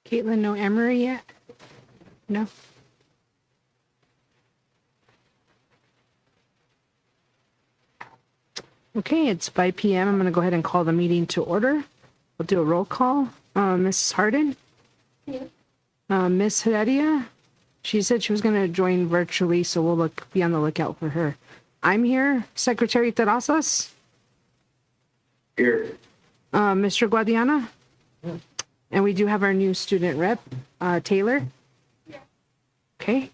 Caitlin, no Emery yet? No? Okay, it's 5 p.m. I'm going to go ahead and call the meeting to order. We'll do a roll call. Mrs. Harden? Here. Miss Heredia? She said she was going to join virtually, so we'll be on the lookout for her. I'm here. Secretary Terrazas? Here. Mr. Guadiana? And we do have our new student rep, Taylor? Yeah. Okay.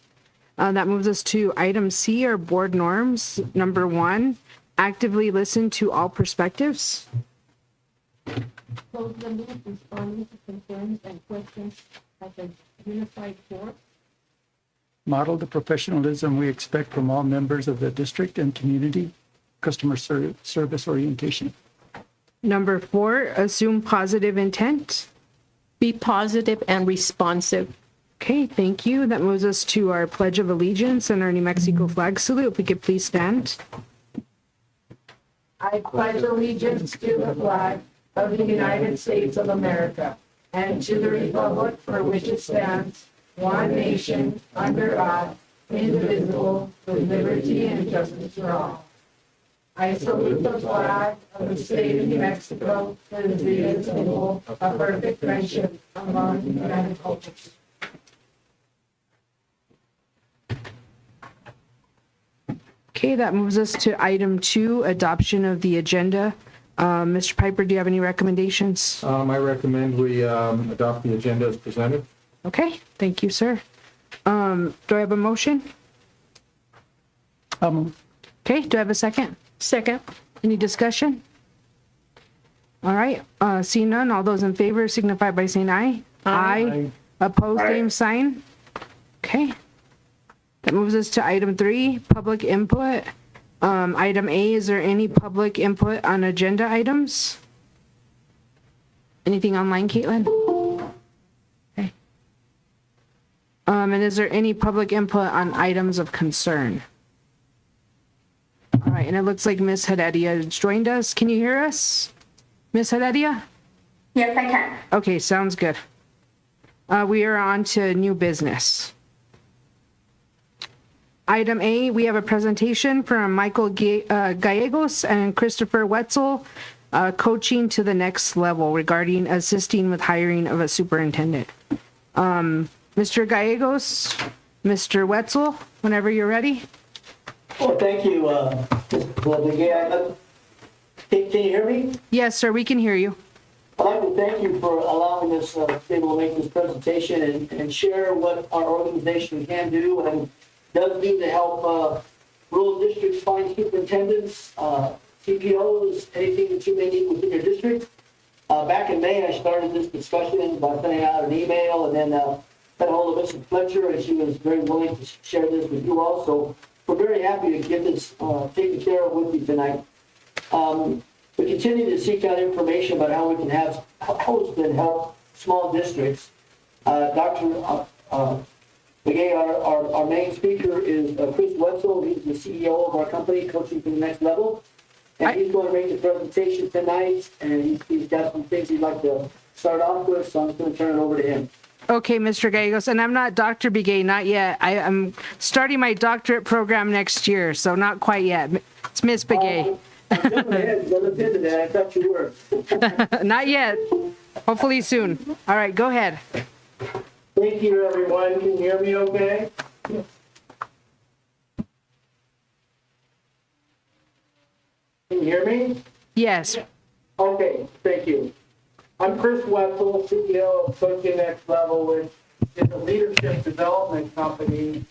That moves us to item C, our board norms. Number 1, actively listen to all perspectives. Close the loop, responding to concerns and questions as a unified force. Model the professionalism we expect from all members of the district and community. Customer service orientation. Number 4, assume positive intent. Be positive and responsive. Okay, thank you. That moves us to our Pledge of Allegiance and our New Mexico flag salute. If we could please stand. I pledge allegiance to the flag of the United States of America and to the republic for which it stands, one nation, under God, indivisible, with liberty and justice for all. I salute the flag of the state of New Mexico as the symbol of perfect friendship among united cultures. Okay, that moves us to item 2, adoption of the agenda. Mr. Piper, do you have any recommendations? I recommend we adopt the agenda as presented. Okay, thank you, sir. Do I have a motion? Okay, do I have a second? Second. Any discussion? All right, seeing none, all those in favor signify by saying aye. Aye. Opposed, same sign. Okay. That moves us to item 3, public input. Item A, is there any public input on agenda items? Anything online, Caitlin? Okay. And is there any public input on items of concern? All right, and it looks like Miss Heredia has joined us. Can you hear us, Miss Heredia? Yes, I can. Okay, sounds good. We are on to new business. Item A, we have a presentation from Michael Gallegos and Christopher Wetzel, coaching to the next level regarding assisting with hiring of a superintendent. Mr. Gallegos, Mr. Wetzel, whenever you're ready. Well, thank you, Mr. Can you hear me? Yes, sir, we can hear you. I'd like to thank you for allowing us to be able to make this presentation and share what our organization can do and does do to help rural districts find superintendents, CPOs, anything that you may need within your district. Back in May, I started this discussion by sending out an email and then got a hold of Mrs. Fletcher, and she was very willing to share this with you all. So we're very happy to get this taken care of with you tonight. We continue to seek out information about how we can help small districts. Dr. Again, our main speaker is Chris Wetzel. He's the CEO of our company, Coaching to the Next Level. And he's going to make the presentation tonight, and he's got some things he'd like to start off with, so I'm just going to turn it over to him. Okay, Mr. Gallegos, and I'm not Dr. Begay, not yet. I'm starting my doctorate program next year, so not quite yet. It's Miss Begay. I thought you were. Not yet. Hopefully soon. All right, go ahead. Thank you, everyone. Can you hear me okay? Can you hear me? Yes. Okay, thank you. I'm Chris Wetzel, CEO of Coaching Next Level, which is a leadership development company.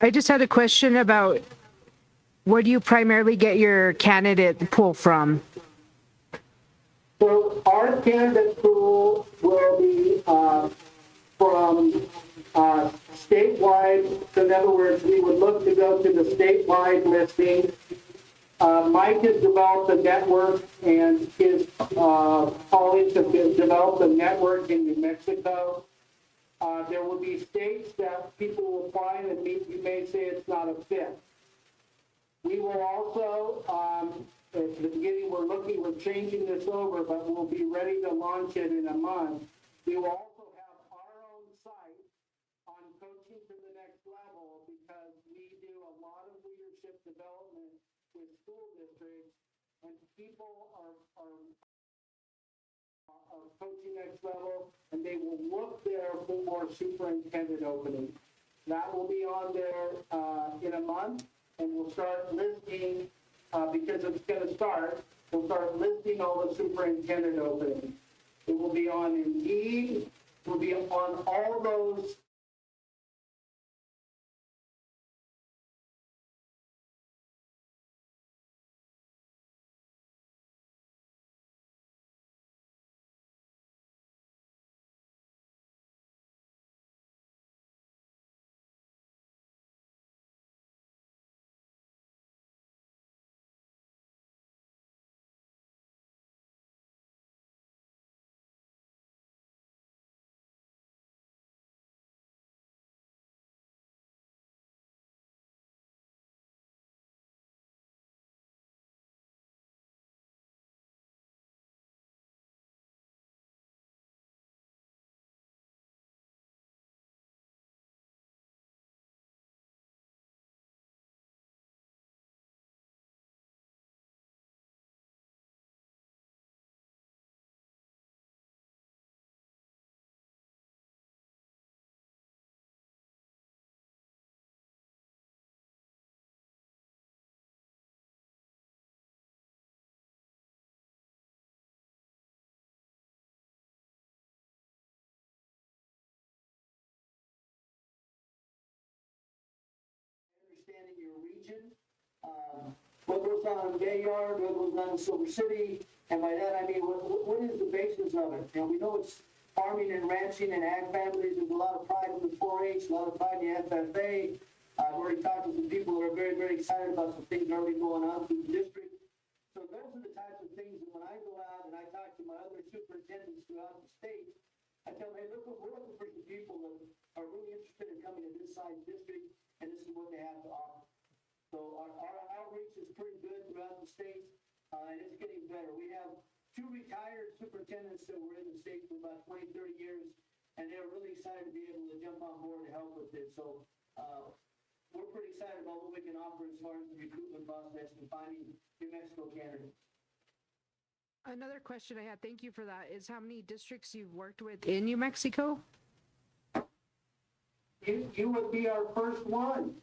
I just had a question about where do you primarily get your candidate pool from? So our candidate pool will be from statewide. So in other words, we would look to go to the statewide listing. Mike has developed a network, and his colleagues have developed a network in New Mexico. There will be states that people will apply and you may say it's not a fit. We will also, at the beginning, we're changing this over, but we'll be ready to launch it in a month. We will also have our own site on coaching to the next level because we do a lot of leadership development with school districts, and people are coaching next level, and they will look there for superintendent openings. That will be on there in a month, and we'll start listing, because it's going to start, we'll start listing all the superintendent openings. It will be on Indeed, it will be on all those understanding your region, what goes on in Bayard, what goes on in Silver City, and by that I mean, what is the basis of it? We know it's farming and ranching and ag families. There's a lot of pride in the 4-H, a lot of pride in the FFA. I've already talked to some people who are very, very excited about some things already going on through the district. So those are the types of things that when I go out and I talk to my other superintendents throughout the state, I tell them, hey, look, we're looking for some people that are really interested in coming to this size district, and this is what they have to offer. So our outreach is pretty good throughout the state, and it's getting better. We have 2 retired superintendents that were in the state for about 20, 30 years, and they're really excited to be able to jump on board and help with this. So we're pretty excited about what we can offer as far as the recruitment process and finding New Mexico candidates. Another question I had, thank you for that, is how many districts you've worked with in New Mexico? You would be our first one.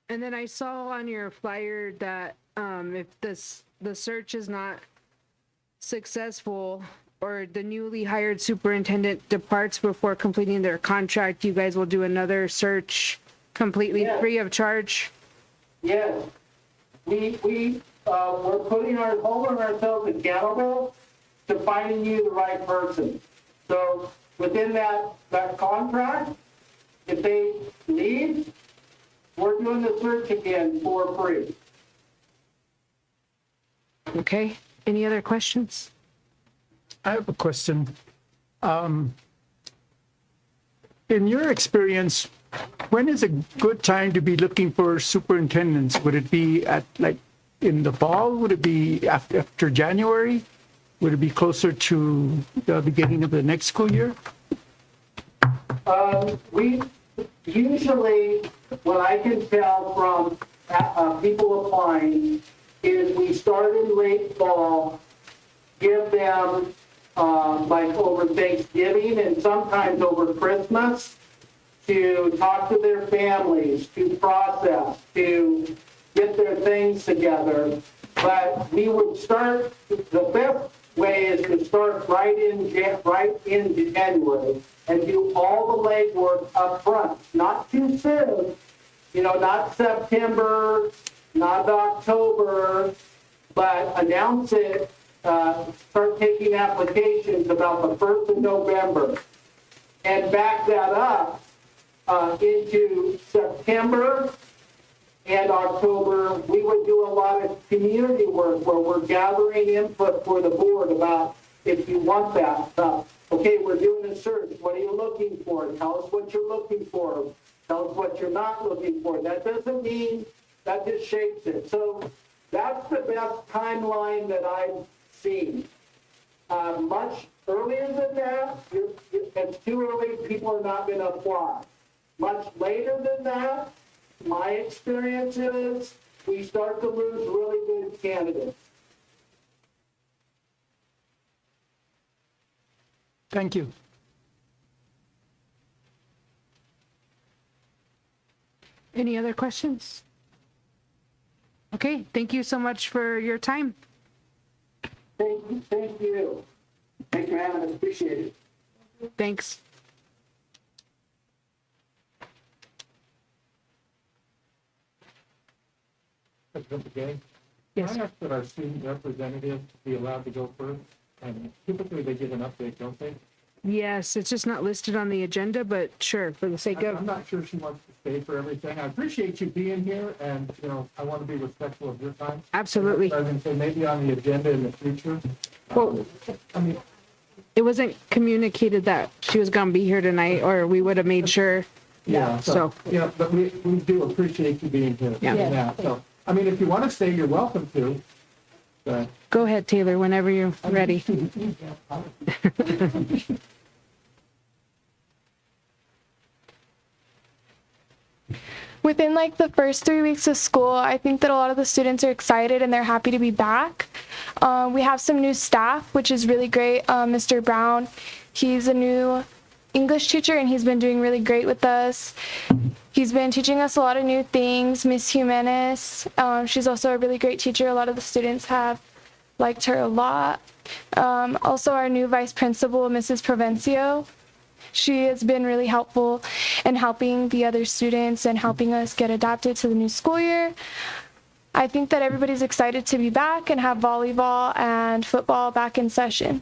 And then I saw on your flyer that if the search is not successful or the newly hired superintendent departs before completing their contract, you guys will do another search completely free of charge? Yes. We're holding ourselves accountable to finding you the right person. So within that contract, if they leave, we're doing the search again for free. Okay, any other questions? I have a question. In your experience, when is a good time to be looking for superintendents? Would it be at in the fall? Would it be after January? Would it be closer to the beginning of the next school year? We usually, what I can tell from people applying is we start in late fall, give them over Thanksgiving and sometimes over Christmas to talk to their families, to process, to get their things together. But we would start, the best way is to start right in January and do all the legwork up front, not too soon, not September, not October, but announce it, start taking applications about the 1st of November, and back that up into September and October. We would do a lot of community work where we're gathering input for the board about if you want that. Okay, we're doing a search. What are you looking for? Tell us what you're looking for. Tell us what you're not looking for. That doesn't mean that just shapes it. So that's the best timeline that I've seen. Much earlier than that, it's too early. People are not going to apply. Much later than that, my experience is we start to lose really good candidates. Thank you. Any other questions? Okay, thank you so much for your time. Thank you. Thanks for having us. Appreciate it. Thanks. Okay. Yes. Can I ask that our student representatives be allowed to go first? And typically they give an update, don't they? Yes, it's just not listed on the agenda, but sure, for the sake I'm of, not sure she wants to stay for everything. I appreciate you being here, and, I want to be respectful of your time. absolutely. I was going to say, maybe on the agenda in the future. Well, I mean, it wasn't communicated that she was gonna be here tonight, or we would have made sure. yeah, So- but we do appreciate you being here. Yeah. and that. So, I mean, if you want to stay, you're welcome to. But Go ahead, Taylor, whenever you're ready. Within like the first 3 weeks of school, I think that a lot of the students are excited and they're happy to be back. We have some new staff, which is really great. Mr. Brown, he's a new English teacher and he's been doing really great with us. He's been teaching us a lot of new things. Miss Jimenez, she's also a really great teacher. A lot of the students have liked her a lot. Also our new vice principal, Mrs. Provencio. She has been really helpful in helping the other students and helping us get adapted to the new school year. I think that everybody's excited to be back and have volleyball and football back in session.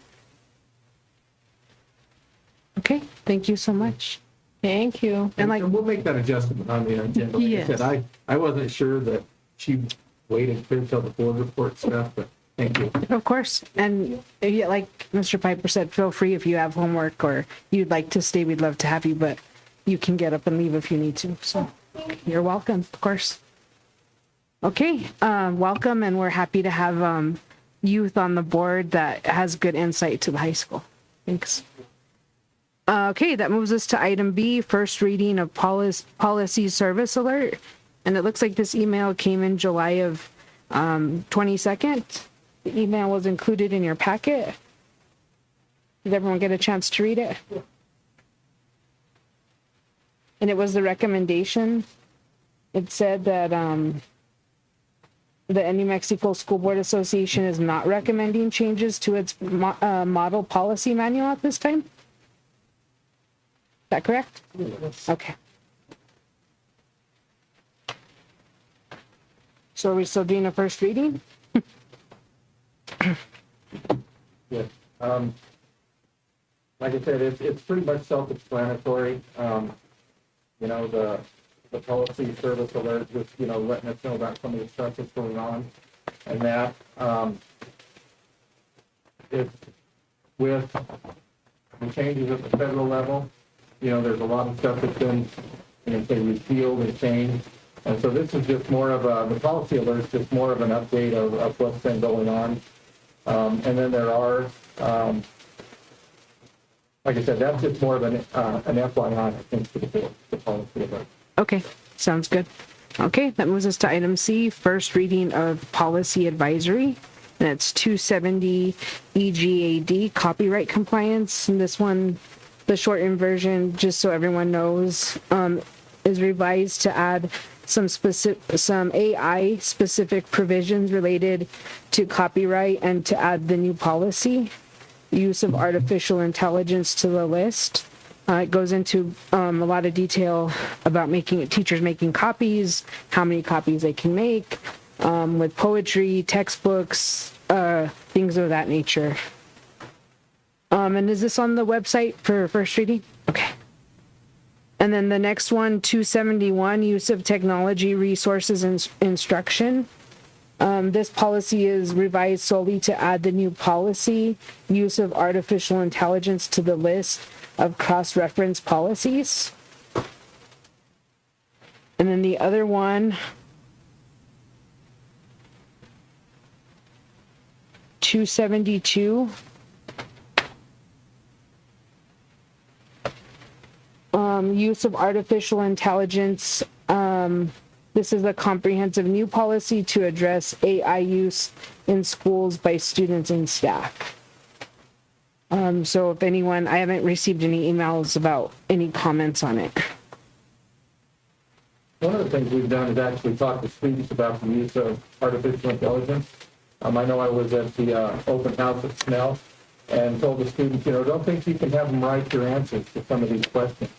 Okay, thank you so much. Thank you. And like, we'll make that adjustment on the agenda. Like Yes. I said, I wasn't sure that she waited until the board report stuff, but thank you. of course, and yeah, like Mr. Piper said, feel free if you have homework or you'd like to stay, we'd love to have you, but you can get up and leave if you need to, so you're welcome, of course. Okay, welcome, and we're happy to have youth on the board that has good insight to the high school. Thanks. Okay, that moves us to item B, first reading of policy service alert. And it looks like this email came in July of 22nd. The email was included in your packet. Did everyone get a chance to read it? And it was the recommendation. It said that the New Mexico School Board Association is not recommending changes to its model policy manual at this time. Is that correct? Yes. Okay. So are we still doing a first reading? Yes. Like I said, it's pretty much self-explanatory. The policy service alert, just, letting us know about some of the stuff that's going on. And that, it's with the changes at the federal level, there's a lot of stuff that's been, say, repealed and changed. And so this is just more of the policy alert is just more of an update of what's been going on. And then there are, like I said, that's just more of an FYI, I think, for the policy alert. Okay, sounds good. Okay, that moves us to item C, first reading of policy advisory. And it's 270 EGAD, copyright compliance. And this one, the shortened version, just so everyone knows, is revised to add some AI specific provisions related to copyright and to add the new policy, use of artificial intelligence to the list. It goes into a lot of detail about teachers making copies, how many copies they can make, with poetry, textbooks, things of that nature. And is this on the website for first reading? Okay. And then the next one, 271, use of technology resources and instruction. This policy is revised solely to add the new policy, use of artificial intelligence, to the list of cross-reference policies. And then the other one, 272, use of artificial intelligence. This is a comprehensive new policy to address AI use in schools by students and staff. So if anyone, I haven't received any emails about any comments on it. One of the things we've done is actually talk to students about the use of artificial intelligence. I know I was at the open house at Snell and told the students, don't think you can have them write your answers to some of these questions,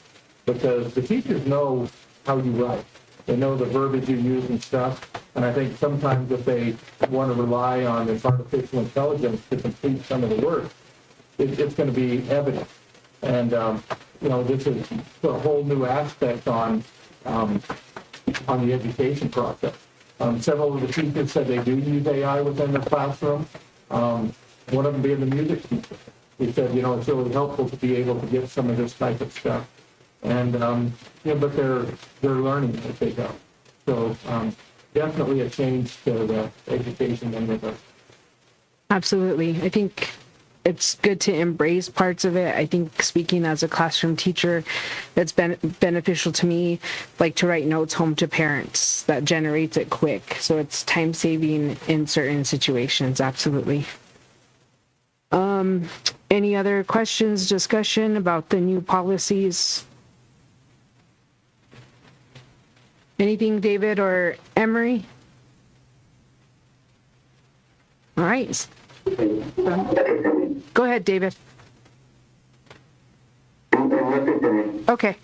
because the teachers know how you write. They know the verbiage you use and stuff. And I think sometimes if they want to rely on this artificial intelligence to complete some of the work, it's going to be evident. And, this is a whole new aspect on the education process. Several of the teachers said they do use AI within their classroom. One of them being the music teacher. He said, it's really helpful to be able to get some of this type of stuff. And, but they're learning as they go. So definitely a change to the education end of it. Absolutely. I think it's good to embrace parts of it. I think speaking as a classroom teacher, it's been beneficial to me, like to write notes home to parents. That generates it quick. So it's time saving in certain situations. Absolutely. Any other questions, discussion about the new policies? Anything, David or Emery? All right. Go ahead, David. Okay.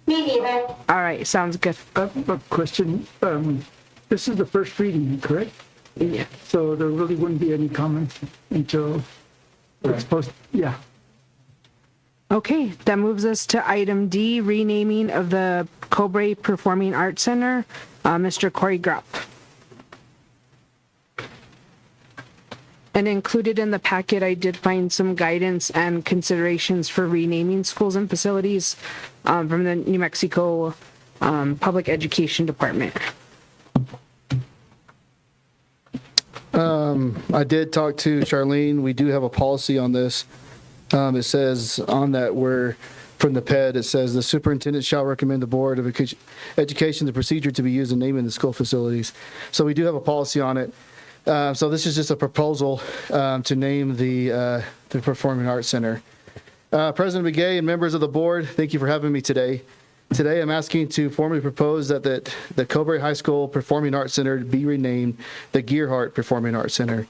Me neither. All right, sounds good. A question. This is the first reading, correct? Yeah. So there really wouldn't be any comments until it's posted. Yeah. Okay, that moves us to item D, renaming of the Cobre Performing Arts Center. Mr. Corey Grupp. And included in the packet, I did find some guidance and considerations for renaming schools and facilities from the New Mexico Public Education Department. I did talk to Charlene. We do have a policy on this. It says on that from the PED, it says the superintendent shall recommend the Board of Education the procedure to be used in naming the school facilities. So we do have a policy on it. So this is just a proposal to name the Performing Arts Center. President Begay and members of the board, thank you for having me today. Today I'm asking to formally propose that the Cobre High School Performing Arts Center be renamed the Gearhart Performing Arts Center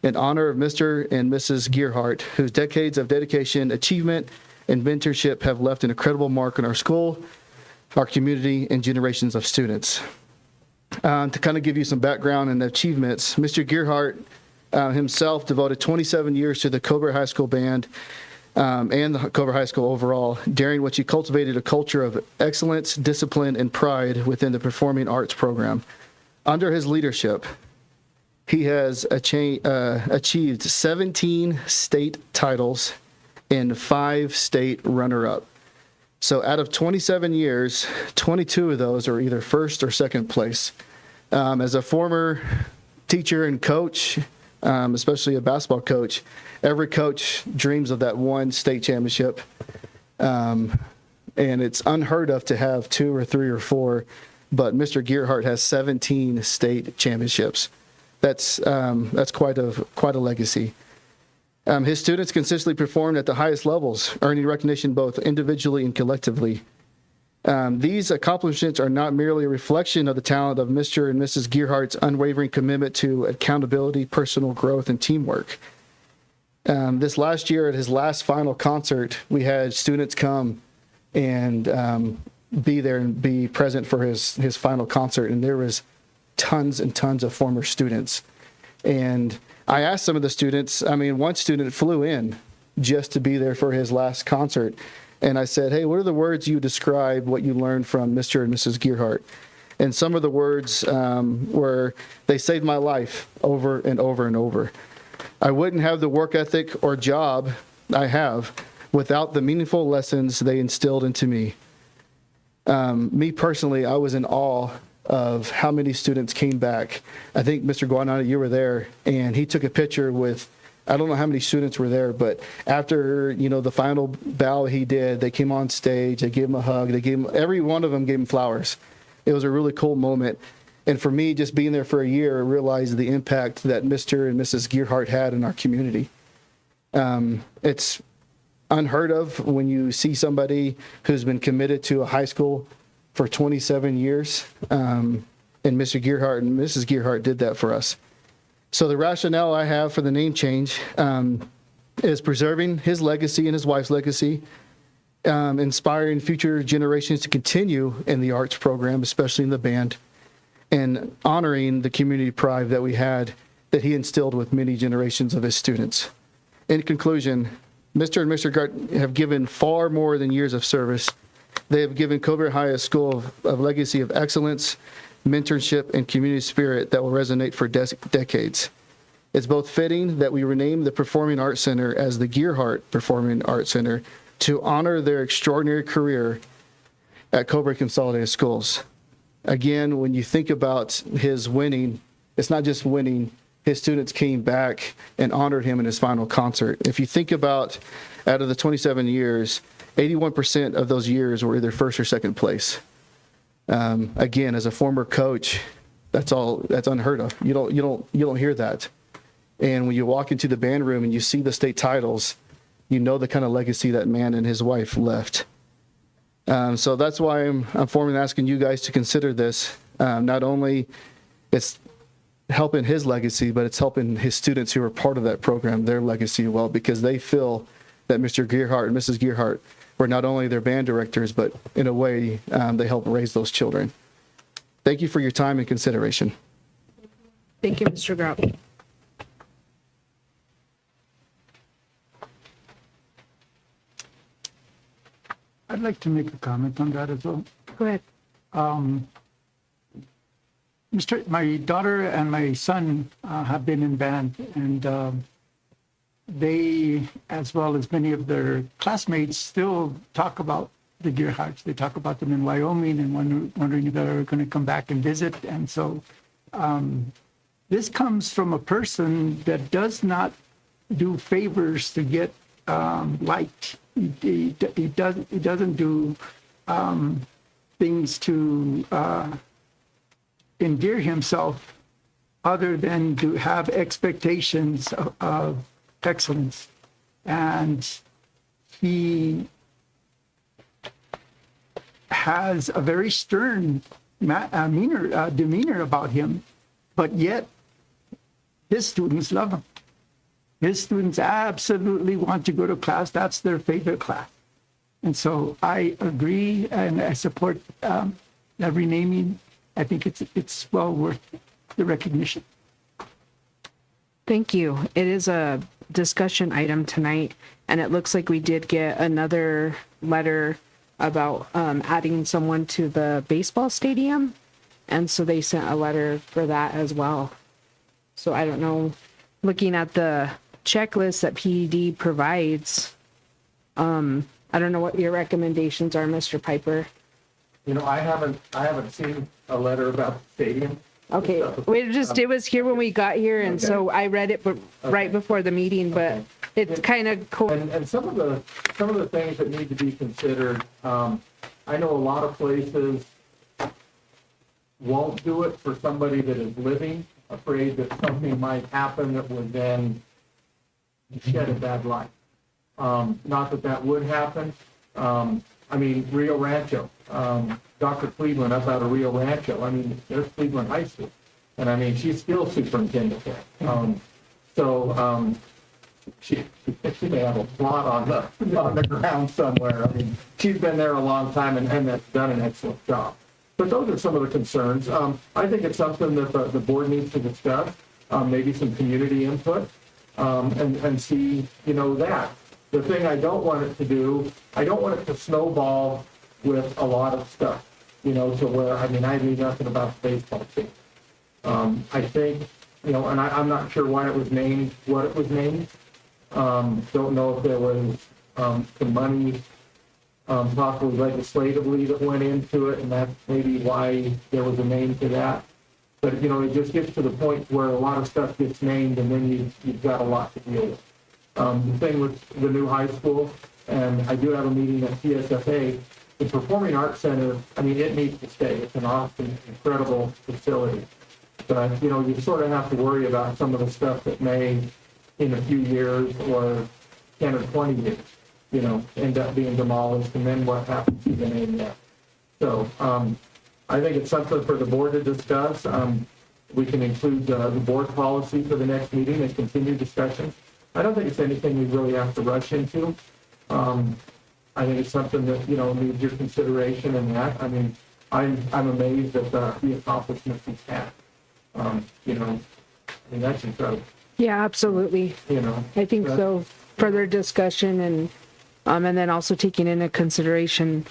in honor of Mr. and Mrs. Gearhart, whose decades of dedication, achievement, and mentorship have left an incredible mark on our school, our community, and generations of students. To kind of give you some background and achievements, Mr. Gearhart himself devoted 27 years to the Cobre High School band and the Cobre High School overall, during which he cultivated a culture of excellence, discipline, and pride within the performing arts program. Under his leadership, he has achieved 17 state titles and 5 state runner-up. So out of 27 years, 22 of those are either first or second place. As a former teacher and coach, especially a basketball coach, every coach dreams of that one state championship. And it's unheard of to have 2 or 3 or 4, but Mr. Gearhart has 17 state championships. That's quite a legacy. His students consistently performed at the highest levels, earning recognition both individually and collectively. These accomplishments are not merely a reflection of the talent of Mr. and Mrs. Gearhart's unwavering commitment to accountability, personal growth, and teamwork. This last year at his last final concert, we had students come and be there and be present for his final concert. And there was tons and tons of former students. And I asked some of the students, one student flew in just to be there for his last concert. And I said, hey, what are the words you describe what you learned from Mr. and Mrs. Gearhart? And some of the words were, they saved my life over and over and over. I wouldn't have the work ethic or job I have without the meaningful lessons they instilled into me. Me personally, I was in awe of how many students came back. I think Mr. Guanana, you were there, and he took a picture with, I don't know how many students were there, but after, the final bow he did, they came on stage, they gave him a hug, every one of them gave him flowers. It was a really cool moment. And for me, just being there for a year, I realized the impact that Mr. and Mrs. Gearhart had in our community. It's unheard of when you see somebody who's been committed to a high school for 27 years. And Mr. Gearhart and Mrs. Gearhart did that for us. So the rationale I have for the name change is preserving his legacy and his wife's legacy, inspiring future generations to continue in the arts program, especially in the band, and honoring the community pride that we had that he instilled with many generations of his students. In conclusion, Mr. and Mr. Gart have given far more than years of service. They have given Cobre High a school of legacy of excellence, mentorship, and community spirit that will resonate for decades. It's both fitting that we rename the Performing Arts Center as the Gearhart Performing Arts Center to honor their extraordinary career at Cobre Consolidated Schools. Again, when you think about his winning, it's not just winning. His students came back and honored him in his final concert. If you think about, out of the 27 years, 81% of those years were either first or second place. Again, as a former coach, that's unheard of. You don't hear that. And when you walk into the band room and you see the state titles, you know the kind of legacy that man and his wife left. So that's why I'm formally asking you guys to consider this. Not only it's helping his legacy, but it's helping his students who are part of that program, their legacy well, because they feel that Mr. Gearhart and Mrs. Gearhart were not only their band directors, but in a way, they helped raise those children. Thank you for your time and consideration. Thank you, Mr. Grout. I'd like to make a comment on that as well. Go ahead. My daughter and my son have been in band, and they, as well as many of their classmates, still talk about the Gearharts. They talk about them in Wyoming and wondering if they're going to come back and visit. And so this comes from a person that does not do favors to get liked. He doesn't do things to endear himself other than to have expectations of excellence. And he has a very stern demeanor about him, but yet his students love him. His students absolutely want to go to class. That's their favorite class. And so I agree and I support that renaming. I think it's well worth the recognition. Thank you. It is a discussion item tonight, and it looks like we did get another letter about adding someone to the baseball stadium, and so they sent a letter for that as well. So I don't know, looking at the checklist that PED provides, I don't know what your recommendations are, Mr. Piper. I haven't seen a letter about the stadium. Okay, it was here when we got here, and so I read it right before the meeting, but it's kind of cool. And some of the things that need to be considered, I know a lot of places won't do it for somebody that is living, afraid that something might happen that would then shed a bad light. Not that would happen. Rio Rancho, Dr. Cleveland up out of Rio Rancho. There's Cleveland High School. And she's still superintendent there. she may have a plot on the ground somewhere. I mean, she's been there a long time and has done an excellent job. But those are some of the concerns. I think it's something that the board needs to discuss, maybe some community input, and see, that. The thing I don't want it to do, I don't want it to snowball with a lot of stuff, to where, I knew nothing about the baseball team. I think, and I'm not sure why it was named what it was named. Don't know if there was some money, possibly legislatively, that went into it, and that's maybe why there was a name to that. But, it just gets to the point where a lot of stuff gets named, and then you've got a lot to deal with. The thing with the new high school, and I do have a meeting at CSFA, the Performing Arts Center, it needs to stay. It's an awesome, incredible facility. But, you sort of have to worry about some of the stuff that may, in a few years or 10 or 20 years, end up being demolished, and then what happens to the name there. So I think it's something for the board to discuss. We can include the board policy for the next meeting and continue discussion. I don't think it's anything we really have to rush into. I think it's something that, needs your consideration and that. I'm amazed at the accomplishments he's had. That's incredible. Yeah, absolutely. I think so. Further discussion and then also taking into consideration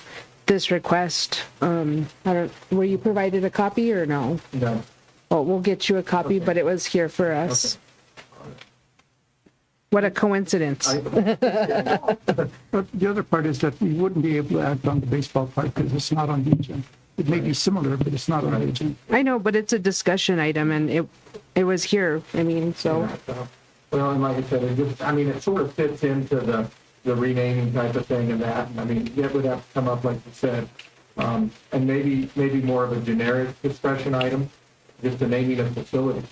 this request. Were you provided a copy or no? No. Well, we'll get you a copy, Okay. but it was here for us. Okay. What a coincidence. But the other part is that we wouldn't be able to act on the baseball part because it's not on the agenda. It may be similar, but it's not on the agenda. I know, but it's a discussion item and it was here. So. Well, and like I said, it sort of fits into the renaming type of thing and that. It would have to come up, like you said, and maybe more of a generic discussion item, just the naming of facilities.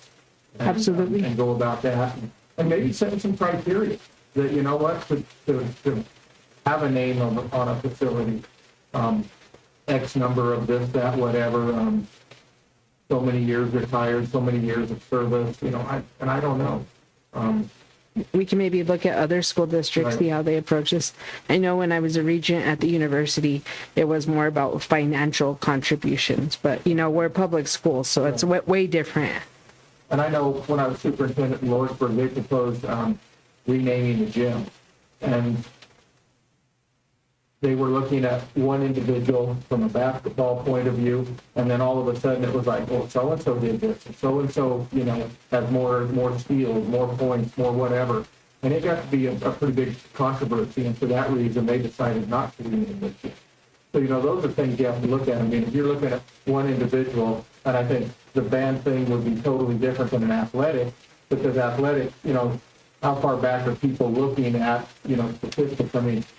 Absolutely. And go about that. And maybe set some criteria that, to have a name on a facility, X number of this, that, whatever, so many years retired, so many years of service, I don't know. We can maybe look at other school districts, Right. see how they approach this. I know when I was a regent at the university, it was more about financial contributions, but we're a public school, so it's way different. And I know when I was superintendent in Lawrenceburg, they proposed renaming the gym. And they were looking at one individual from a basketball point of view, and then all of a sudden it was like, well, so-and-so did this, and so-and-so, has more steals, more points, more whatever. And it got to be a pretty big controversy, and for that reason, they decided not to rename the gym. So, those are things you have to look at. If you're looking at one individual, and I think the band thing would be totally different than an athletic, because athletic, how far back are people looking at, statistics?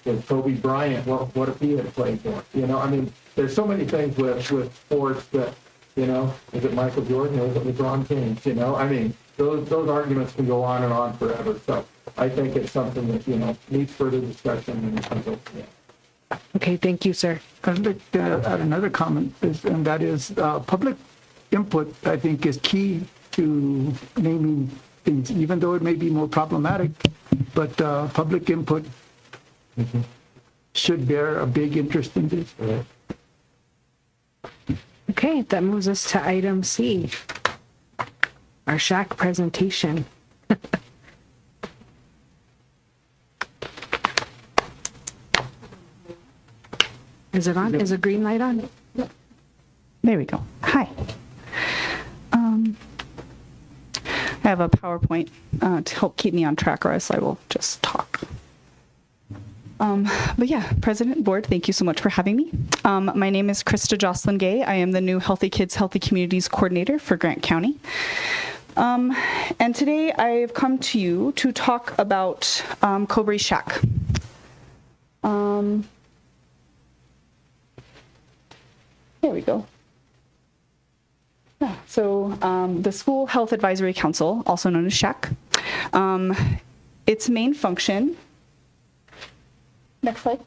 Was Kobe Bryant, what if he had played more? There's so many things with sports that, is it Michael Jordan or is it LeBron James? Those arguments can go on and on forever. So I think it's something that, needs further discussion and Okay, thank you, sir. I'd like to add another comment, and that is public input, I think, is key to naming things, even though it may be more problematic, but public input should bear a big interest in this. Okay, that moves us to item C, our shack presentation. Is it on? Is a green light on? There we go. Hi. I have a PowerPoint to help keep me on track, or else I will just talk. But yeah, President, Board, thank you so much for having me. My name is Krista Jocelyn Gay. I am the new Healthy Kids, Healthy Communities Coordinator for Grant County. And today I have come to you to talk about Cobre Shack. There we go. Yeah, so the School Health Advisory Council, also known as SHAC, its main function, next slide.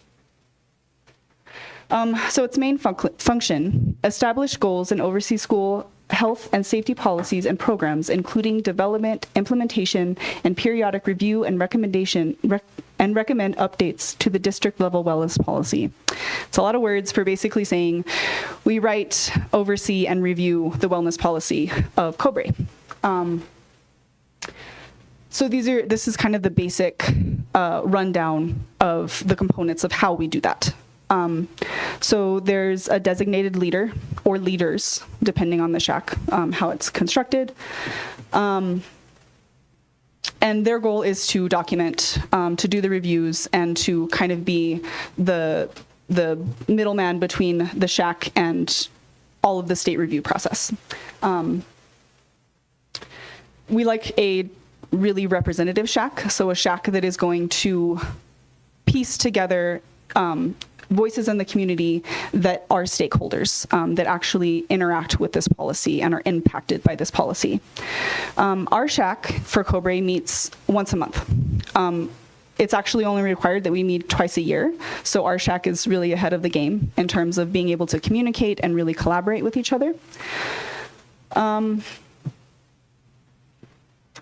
So its main function, establish goals and oversee school health and safety policies and programs, including development, implementation, and periodic review and recommend updates to the district level wellness policy. It's a lot of words for basically saying we write, oversee, and review the wellness policy of Cobre. So this is kind of the basic rundown of the components of how we do that. So there's a designated leader or leaders, depending on the shack, how it's constructed. And their goal is to document, to do the reviews, and to kind of be the middleman between the shack and all of the state review process. We like a really representative shack, so a shack that is going to piece together voices in the community that are stakeholders, that actually interact with this policy and are impacted by this policy. Our shack for Cobre meets once a month. It's actually only required that we meet twice a year, so our shack is really ahead of the game in terms of being able to communicate and really collaborate with each other.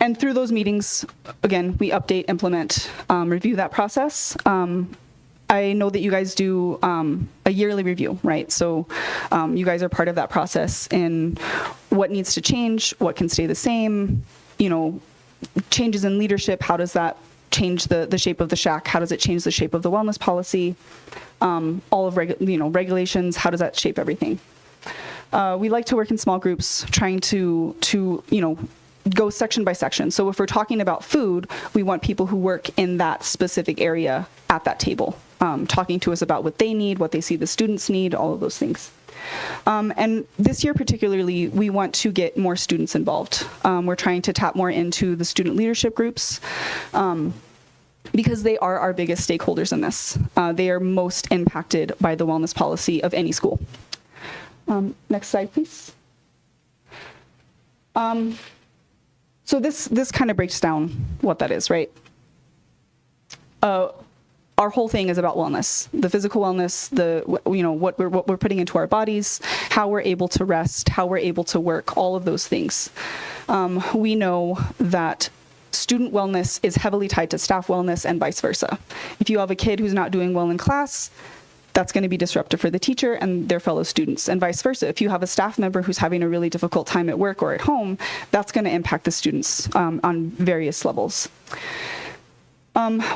And through those meetings, again, we update, implement, review that process. I know that you guys do a yearly review, right? So you guys are part of that process in what needs to change, what can stay the same, changes in leadership, how does that change the shape of the shack? How does it change the shape of the wellness policy? All of regulations, how does that shape everything? We like to work in small groups, trying to go section by section. So if we're talking about food, we want people who work in that specific area at that table, talking to us about what they need, what they see the students need, all of those things. And this year particularly, we want to get more students involved. We're trying to tap more into the student leadership groups, because they are our biggest stakeholders in this. They are most impacted by the wellness policy of any school. Next slide, please. So this kind of breaks down what that is, right? Our whole thing is about wellness, the physical wellness, what we're putting into our bodies, how we're able to rest, how we're able to work, all of those things. We know that student wellness is heavily tied to staff wellness and vice versa. If you have a kid who's not doing well in class, that's going to be disruptive for the teacher and their fellow students, and vice versa. If you have a staff member who's having a really difficult time at work or at home, that's going to impact the students on various levels.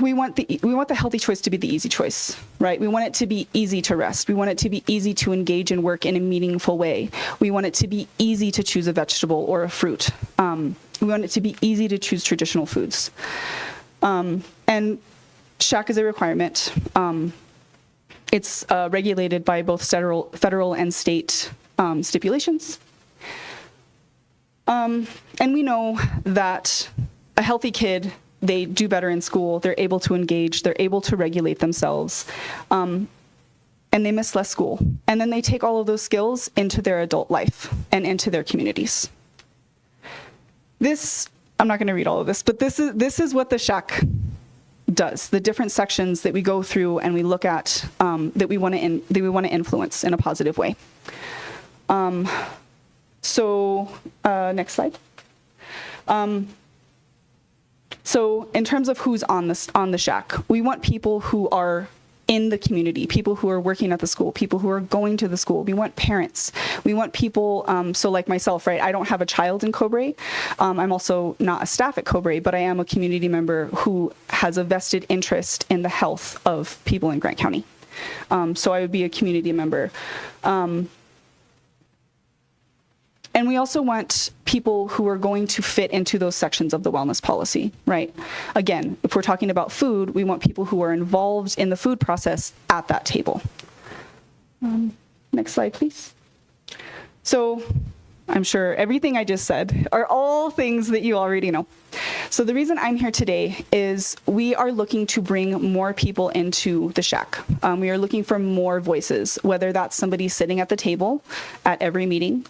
We want the healthy choice to be the easy choice, right? We want it to be easy to rest. We want it to be easy to engage in work in a meaningful way. We want it to be easy to choose a vegetable or a fruit. We want it to be easy to choose traditional foods. And shack is a requirement. It's regulated by both federal and state stipulations. And we know that a healthy kid, they do better in school, they're able to engage, they're able to regulate themselves, and they miss less school. And then they take all of those skills into their adult life and into their communities. I'm not gonna read all of this, but this is what the shack does, the different sections that we go through and we look at that we want to influence in a positive way. Next slide. So in terms of who's on the shack, we want people who are in the community, people who are working at the school, people who are going to the school. We want parents. We want people, so like myself, right? I don't have a child in Cobre. I'm also not a staff at Cobre, but I am a community member who has a vested interest in the health of people in Grant County. So I would be a community member. And we also want people who are going to fit into those sections of the wellness policy, right? Again, if we're talking about food, we want people who are involved in the food process at that table. Next slide, please. So I'm sure everything I just said are all things that you already know. So the reason I'm here today is we are looking to bring more people into the shack. We are looking for more voices, whether that's somebody sitting at the table at every meeting,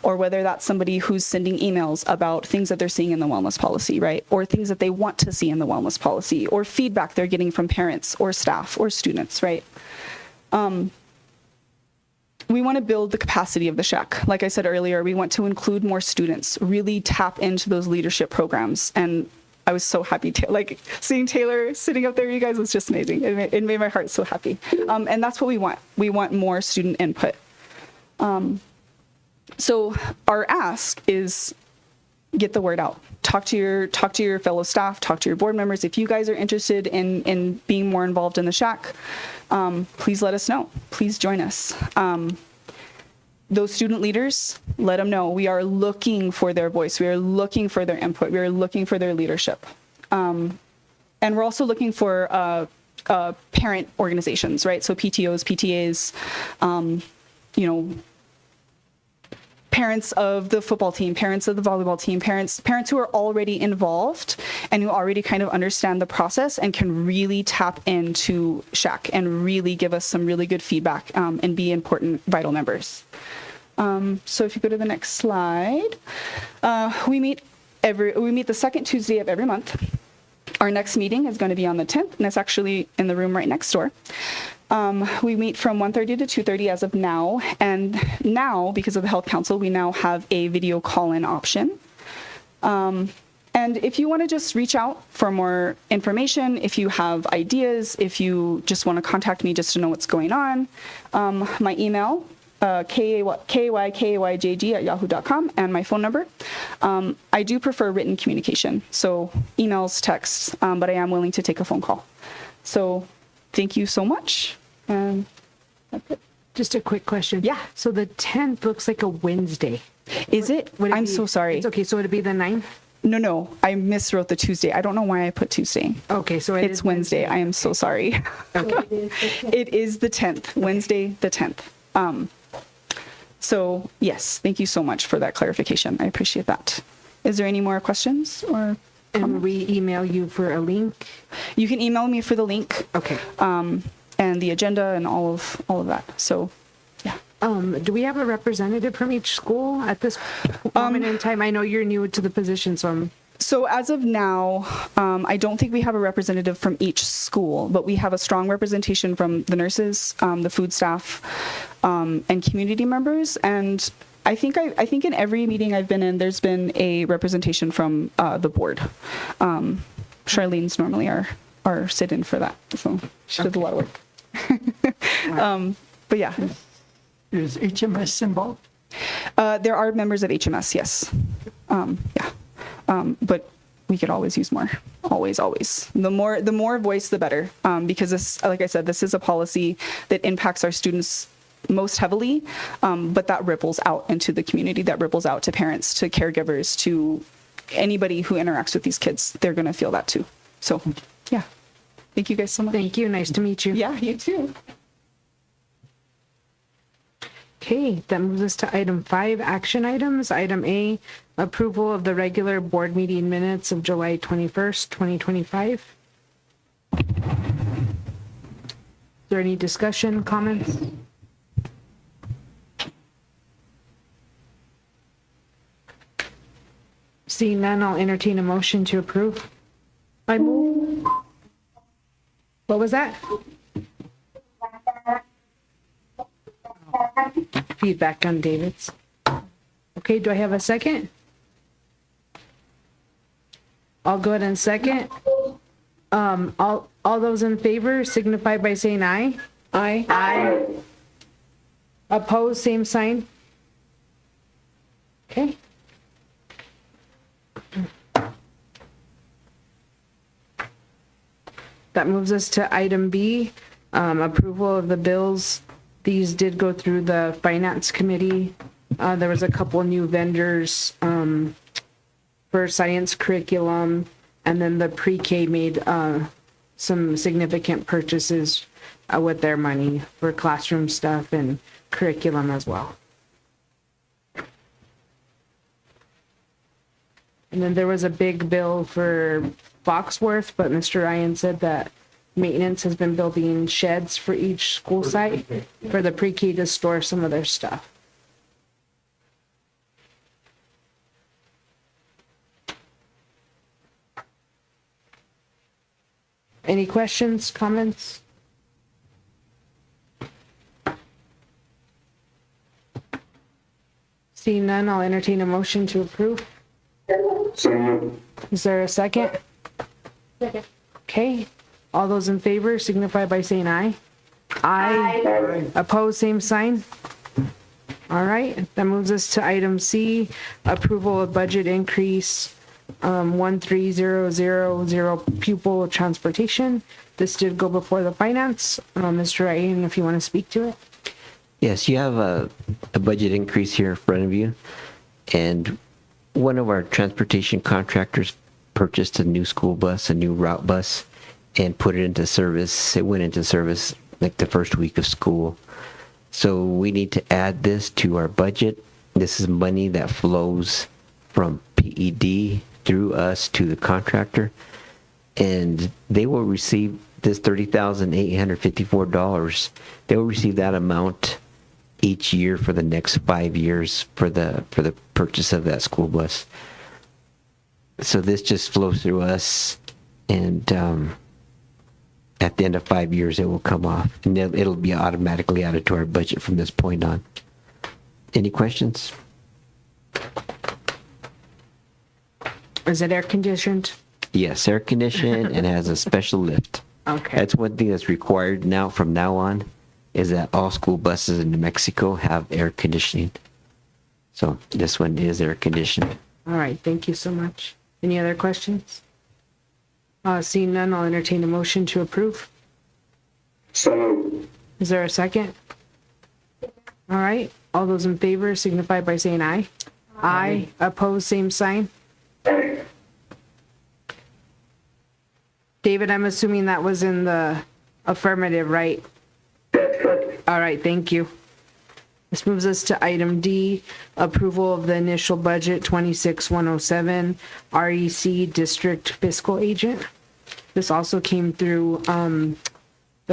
or whether that's somebody who's sending emails about things that they're seeing in the wellness policy, right? Or things that they want to see in the wellness policy, or feedback they're getting from parents or staff or students, right? We we want to build the capacity of the shack. Like I said earlier, we want to include more students, really tap into those leadership programs. And I was so happy to, like, seeing Taylor sitting up there, you guys, was just amazing. It made my heart so happy. And that's what we want. We want more student input. So our ask is get the word out. Talk to your fellow staff, talk to your board members. If you guys are interested in being more involved in the shack, please let us know. Please join us. Those student leaders, let them know. We are looking for their voice. We are looking for their input. We are looking for their leadership. And we're also looking for parent organizations, right? So PTOs, PTAs, parents of the football team, parents of the volleyball team, parents who are already involved and who already kind of understand the process and can really tap into Shack and really give us some really good feedback and be important, vital members. So if you go to the next slide, we meet the second Tuesday of every month. Our next meeting is going to be on the 10th, and it's actually in the room right next door. We meet from 1:30 to 2:30 as of now, and now, because of the Health Council, we now have a video call-in option. And if you want to just reach out for more information, if you have ideas, if you just want to contact me just to know what's going on, my email, kayjg@yahoo.com, and my phone number. I do prefer written communication, so emails, texts, but I am willing to take a phone call. So thank you so much. And that's it. Just a quick question. Yeah. So the 10th looks like a Wednesday. Is it? Would it I'm be- so sorry. It's okay. So would it be the 9th? No, I miswrote the Tuesday. I don't know why I put Tuesday. Okay, so It's Wednesday. I am so sorry. Okay. It is the 10th, Wednesday the 10th. So yes, thank you so much for that clarification. I appreciate that. Is there any more questions or? And we email you for a link? You can email me for the link. Okay. And the agenda and all of that. So, yeah. Do we have a representative from each school at this moment in time? I know you're new to the position, so So as of now, I don't think we have a representative from each school, but we have a strong representation from the nurses, the food staff, and community members. And I think in every meeting I've been in, there's been a representation from the board. Charlene's normally our sit-in for that, so she does a lot of work. But yeah, Is HMS involved? there are members of HMS, yes. Yeah. But we could always use more. Always. The more voice, the better. Because this, like I said, this is a policy that impacts our students most heavily, but that ripples out into the community, that ripples out to parents, to caregivers, to anybody who interacts with these kids. They're going to feel that too. So, yeah. Thank you guys so much. thank you. Nice to meet you. Yeah, you too. Okay, that moves us to item 5, action items. Item A, approval of the regular board meeting minutes of July 21st, 2025. Is there any discussion, comments? Seeing none, I'll entertain a motion to approve. I move. What was that? Feedback on David's. Okay, do I have a second? I'll go ahead and second. All those in favor signify by saying aye. Aye. Aye. Opposed, same sign. Okay. That moves us to item B, approval of the bills. These did go through the finance committee. There was a couple new vendors for science curriculum, and then the pre-K made some significant purchases with their money for classroom stuff and curriculum as well. And then there was a big bill for Foxworth, but Mr. Ryan said that maintenance has been building sheds for each school site for the pre-K to store some of their stuff. Any questions, comments? Seeing none, I'll entertain a motion to approve. So moved. Is there a second? Second. Okay, all those in favor signify by saying aye. Aye. Aye. Opposed, same sign. All right, that moves us to item C, approval of budget increase, 13000 pupil transportation. This did go before the finance. Mr. Ryan, if you want to speak to it. Yes, you have a budget increase here in front of you, and one of our transportation contractors purchased a new school bus, a new route bus, and put it into service. It went into service like the first week of school. So we need to add this to our budget. This is money that flows from PED through us to the contractor, and they will receive this $30,854. They will receive that amount each year for the next 5 years for the purchase of that school bus. So this just flows through us, and at the end of 5 years, it will come off, and it'll be automatically added to our budget from this point on. Any questions? Is it air conditioned? Yes, air conditioned and has a special lift. Okay. That's one thing that's required now from now on, is that all school buses in New Mexico have air conditioning. So this one is air conditioned. All right, thank you so much. Any other questions? Seeing none, I'll entertain a motion to approve. So moved. Is there a second? All right, all those in favor signify by saying aye. Aye. Opposed, same sign. Aye. David, I'm assuming that was in the affirmative, right? That's correct. All right, thank you. This moves us to item D, approval of the initial budget 26107 REC District Fiscal Agent. This also came through the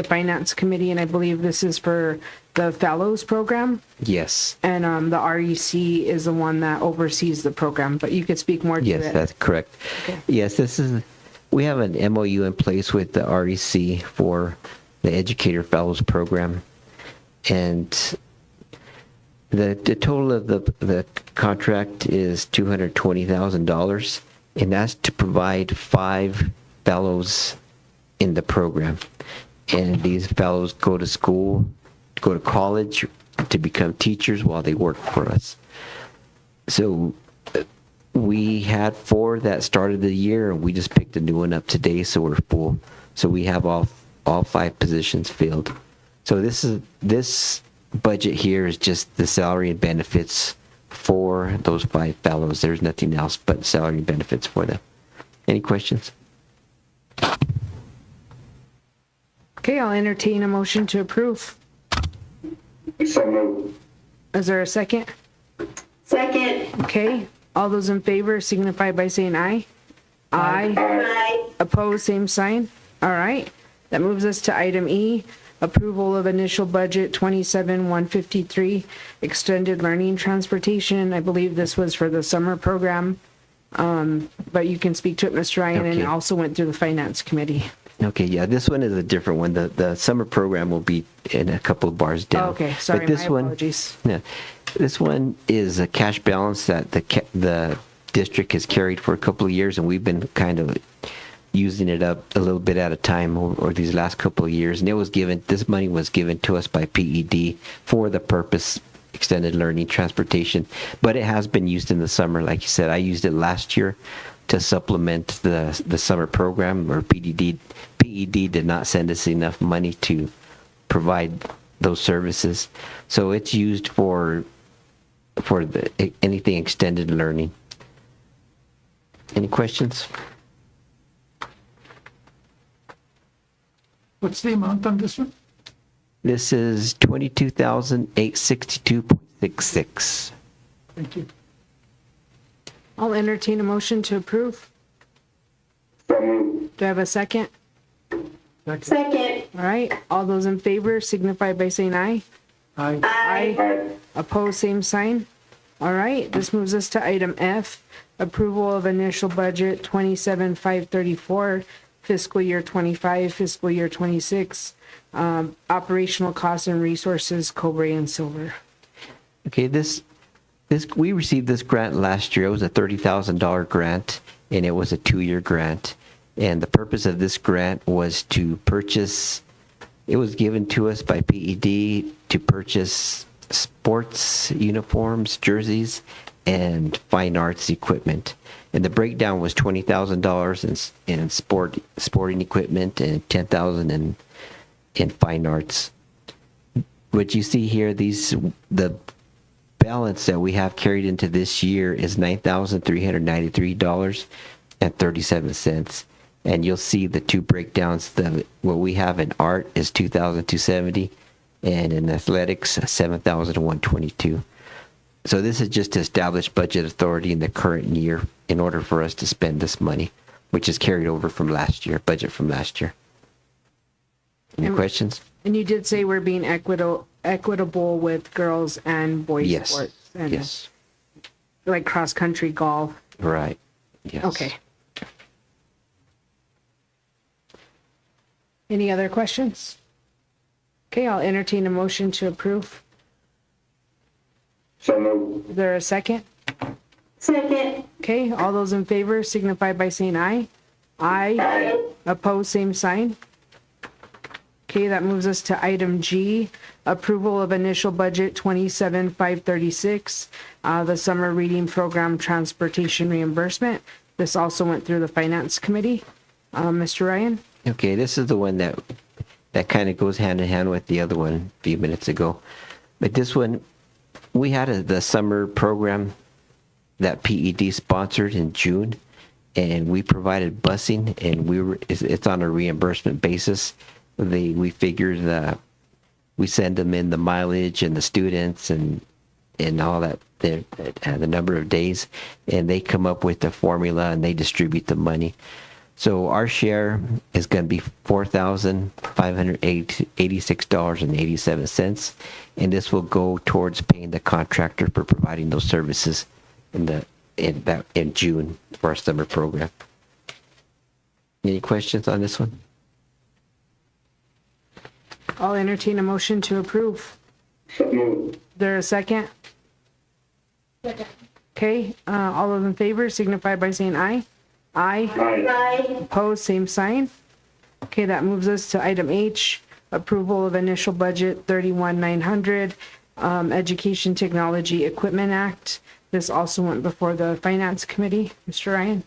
Finance Committee, and I believe this is for the Fellows Program. Yes. And the REC is the one that oversees the program, but you could speak more to it. Yes, that's correct. Okay. Yes, we have an MOU in place with the REC for the Educator Fellows Program. And the total of the contract is $220,000, and that's to provide 5 fellows in the program. And these fellows go to school, go to college to become teachers while they work for us. So we had 4 that started the year, and we just picked a new one up today, so we're full. So we have all 5 positions filled. So this budget here is just the salary and benefits for those 5 fellows. There's nothing else but salary and benefits for them. Any questions? Okay, I'll entertain a motion to approve. So moved. Is there a second? Second. Okay, all those in favor signify by saying aye. Aye. Aye. Opposed, same sign. All right, that moves us to item E, approval of initial budget 27153, extended learning transportation. I believe this was for the summer program, but you can speak to it, Mr. Ryan, and it Okay. also went through the Finance Committee. Okay, yeah, this one is a different one. The summer program will be in a couple of bars down. Okay, sorry, But this my one, apologies. Yeah, this one is a cash balance that the district has carried for a couple of years, and we've been kind of using it up a little bit at a time or these last couple of years. And this money was given to us by PED for the purpose extended learning transportation, but it has been used in the summer. Like you said, I used it last year to supplement the summer program, or PED did not send us enough money to provide those services. So it's used for anything extended learning. Any questions? What's the amount on this one? This is 22,862.66. Thank you. I'll entertain a motion to approve. So moved. Do I have a second? Second. All right, all those in favor signify by saying aye. Aye. Aye. Aye. Opposed, same sign. All right, this moves us to item F, approval of initial budget 27,534, fiscal year 25, fiscal year 26, operational costs and resources, Cobre and Silver. Okay, this we received this grant last year. It was a $30,000 grant, and it was a 2-year grant. And the purpose of this grant was to purchase, it was given to us by PED to purchase sports uniforms, jerseys, and fine arts equipment. And the breakdown was $20,000 in sporting equipment and $10,000 in fine arts. What you see here, the balance that we have carried into this year is $9,393.37. And you'll see the two breakdowns. What we have in art is $2,270, and in athletics, $7,122. So this is just to establish budget authority in the current year in order for us to spend this money, which is carried over from last year, budget from last year. Any questions? And you did say we're being equitable with girls and boys Yes. sports. And Yes. like cross-country golf. Right. Yes. Okay. Any other questions? Okay, I'll entertain a motion to approve. So moved. Is there a second? Second. Okay, all those in favor signify by saying aye. Aye. Aye. Opposed, same sign. Okay, that moves us to item G, approval of initial budget 27,536, the summer reading program transportation reimbursement. This also went through the finance committee. Mr. Ryan? Okay, this is the one that kind of goes hand in hand with the other one a few minutes ago. But this one, we had the summer program that PED sponsored in June, and we provided busing, and it's on a reimbursement basis. We figured that we send them in the mileage and the students and all that, the number of days, and they come up with the formula and they distribute the money. So our share is going to be $4,586.87, and this will go towards paying the contractor for providing those services in June for our summer program. Any questions on this one? I'll entertain a motion to approve. So moved. Is there a second? Second. Okay, all those in favor signify by saying aye. Aye. Aye. Opposed, same sign. Okay, that moves us to item H, approval of initial budget 31,900, Education Technology Equipment Act. This also went before the finance committee. Mr. Ryan?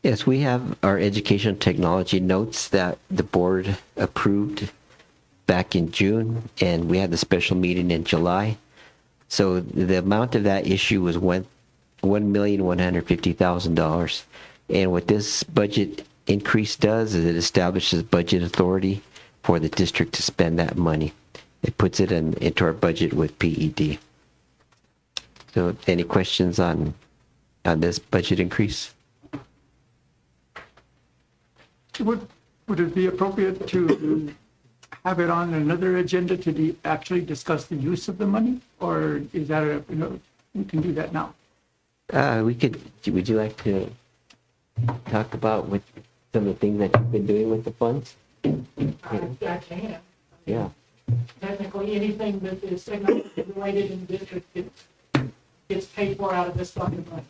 Yes, we have our education technology notes that the board approved back in June, and we had the special meeting in July. So the amount of that issue was $1,150,000. And what this budget increase does is it establishes budget authority for the district to spend that money. It puts it into our budget with PED. So any questions on this budget increase? Would it be appropriate to have it on another agenda to actually discuss the use of the money? Or is that, we can do that now? Would you like to talk about some of the things that you've been doing with the funds? I can. Yeah. Technically, anything that is technology related in the district gets paid for out of this bucket money.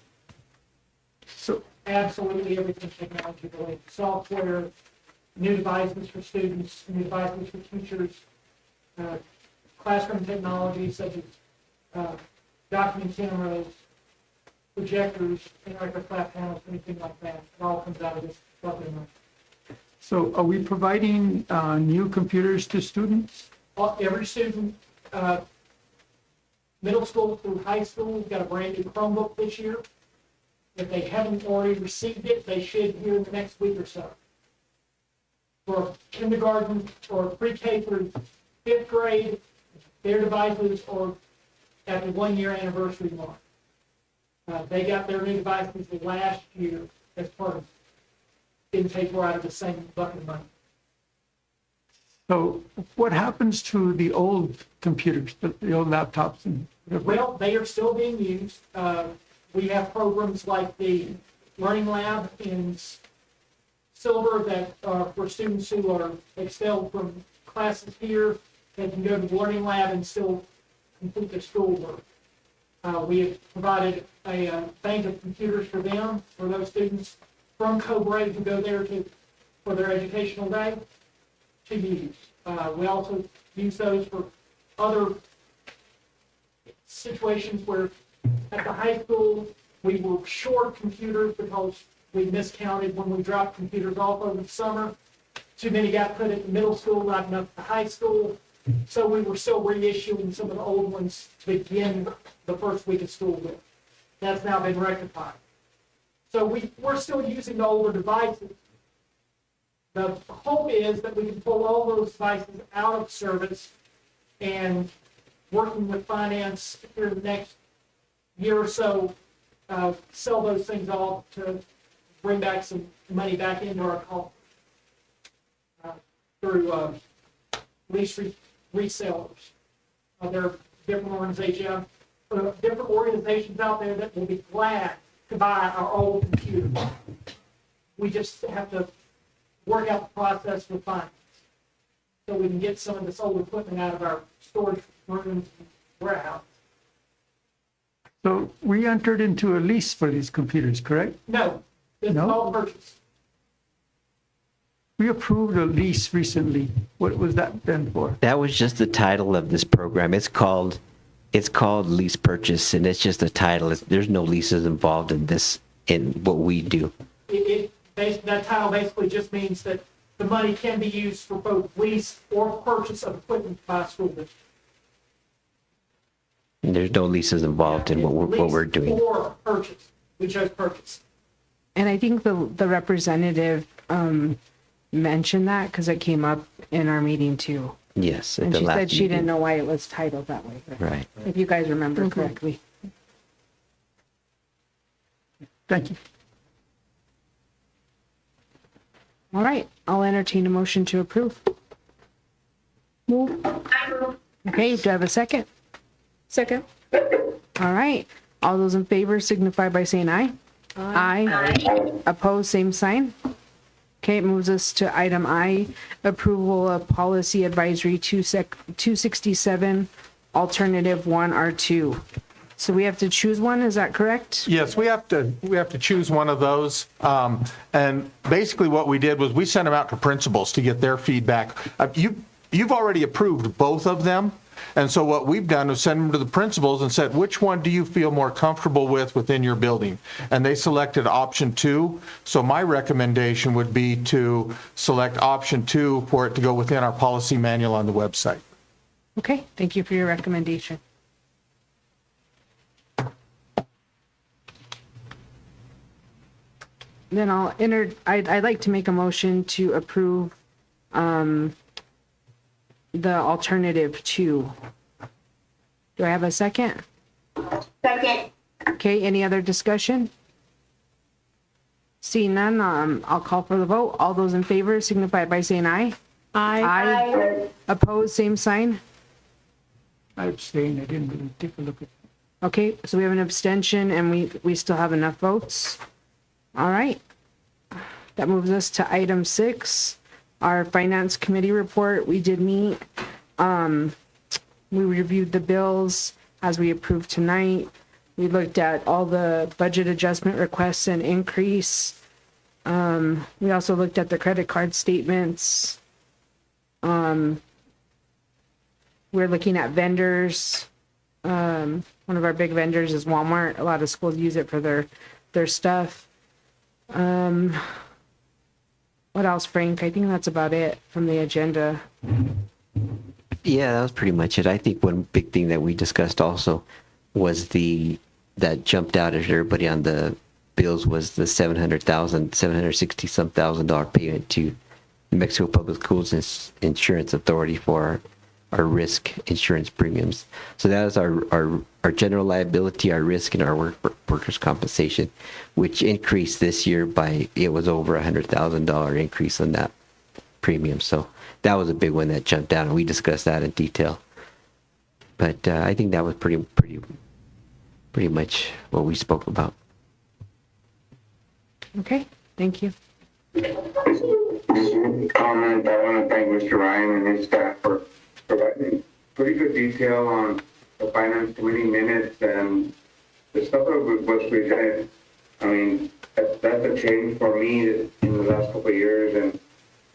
So, Absolutely everything technology related, software, new devices for students, new devices for teachers, classroom technology such as document cameras, projectors, interactive flat panels, anything like that. It all comes out of this bucket money. so are we providing new computers to students? Every student, middle school through high school, got a brand new Chromebook this year. If they haven't already received it, they should here in the next week or so. For kindergarten or pre-K through fifth grade, their devices are at the 1-year anniversary mark. They got their new devices last year as part of being paid for out of the same bucket of money. So what happens to the old computers, the old laptops and whatever? Well, they are still being used. We have programs like the Learning Lab in Silver that are for students who are expelled from classes here. They can go to the Learning Lab and still complete their schoolwork. We have provided a bank of computers for them, for those students from Cobre who go there for their educational day to use. We also use those for other situations where at the high school, we were short computers because we miscounted when we dropped computers off over the summer. Too many got put at the middle school, not enough at the high school. So we were still reissuing some of the old ones to begin the first week of school with. That's now been rectified. So we're still using the older devices. The hope is that we can pull all those devices out of service and working with finance here the next year or so, sell those things off to bring back some money back into our coffers through lease resellers. There are different organizations out there that will be glad to buy our old computers. We just have to work out the process with finance so we can get some of this old equipment out of our storage rooms and warehouses. So we entered into a lease for these computers, correct? No, this is No? all purchase. We approved a lease recently. What was that then for? That was just the title of this program. It's called lease purchase, and it's just a title. There's no leases involved in this, in what we do. That title basically just means that the money can be used for both lease or purchase of equipment by a school district. And there's no leases involved in what we're doing. Lease or purchase. We chose purchase. And I think the representative mentioned that because it came up in our meeting too. Yes. at And the she last said she meeting. didn't know why it was titled that way. Right. If you guys remember correctly. Thank you. All right, I'll entertain a motion to approve. Move. Okay, do I have a second? Second. All right, all those in favor signify by saying aye. Aye. Opposed, same sign. Okay, it moves us to item I, approval of policy advisory 267, alternative 1R2. So we have to choose one, is that correct? Yes, we have to choose one of those. And basically what we did was we sent them out to principals to get their feedback. You've already approved both of them. And so what we've done is send them to the principals and said, which one do you feel more comfortable with within your building? And they selected option 2. So my recommendation would be to select option 2 for it to go within our policy manual on the website. Okay, thank you for your recommendation. Then I'd like to make a motion to approve the alternative 2. Do I have a second? Second. Okay, any other discussion? Seeing none, I'll call for the vote. All those in favor signify by saying aye. Aye. Opposed, same sign. I abstain. I didn't really take a look at. Okay, so we have an abstention and we still have enough votes. All right. That moves us to item 6, our finance committee report. We did meet. We reviewed the bills as we approved tonight. We looked at all the budget adjustment requests and increase. We also looked at the credit card statements. We're looking at vendors. One of our big vendors is Walmart. A lot of schools use it for their stuff. What else, Frank? I think that's about it from the agenda. Yeah, that was pretty much it. I think one big thing that we discussed also was that jumped out at everybody on the bills was the $760,000 payment to New Mexico Public Schools Insurance Authority for our risk insurance premiums. So that is our general liability, our risk, and our workers' compensation, which increased this year it was over $100,000 increase on that premium. So that was a big one that jumped out, and we discussed that in detail. But I think that was pretty much what we spoke about. Okay, thank you. Comment, I want to thank Mr. Ryan and his staff for providing pretty good detail on the finance committee minutes and the stuff that was presented. I mean, that's a change for me in the last couple of years, and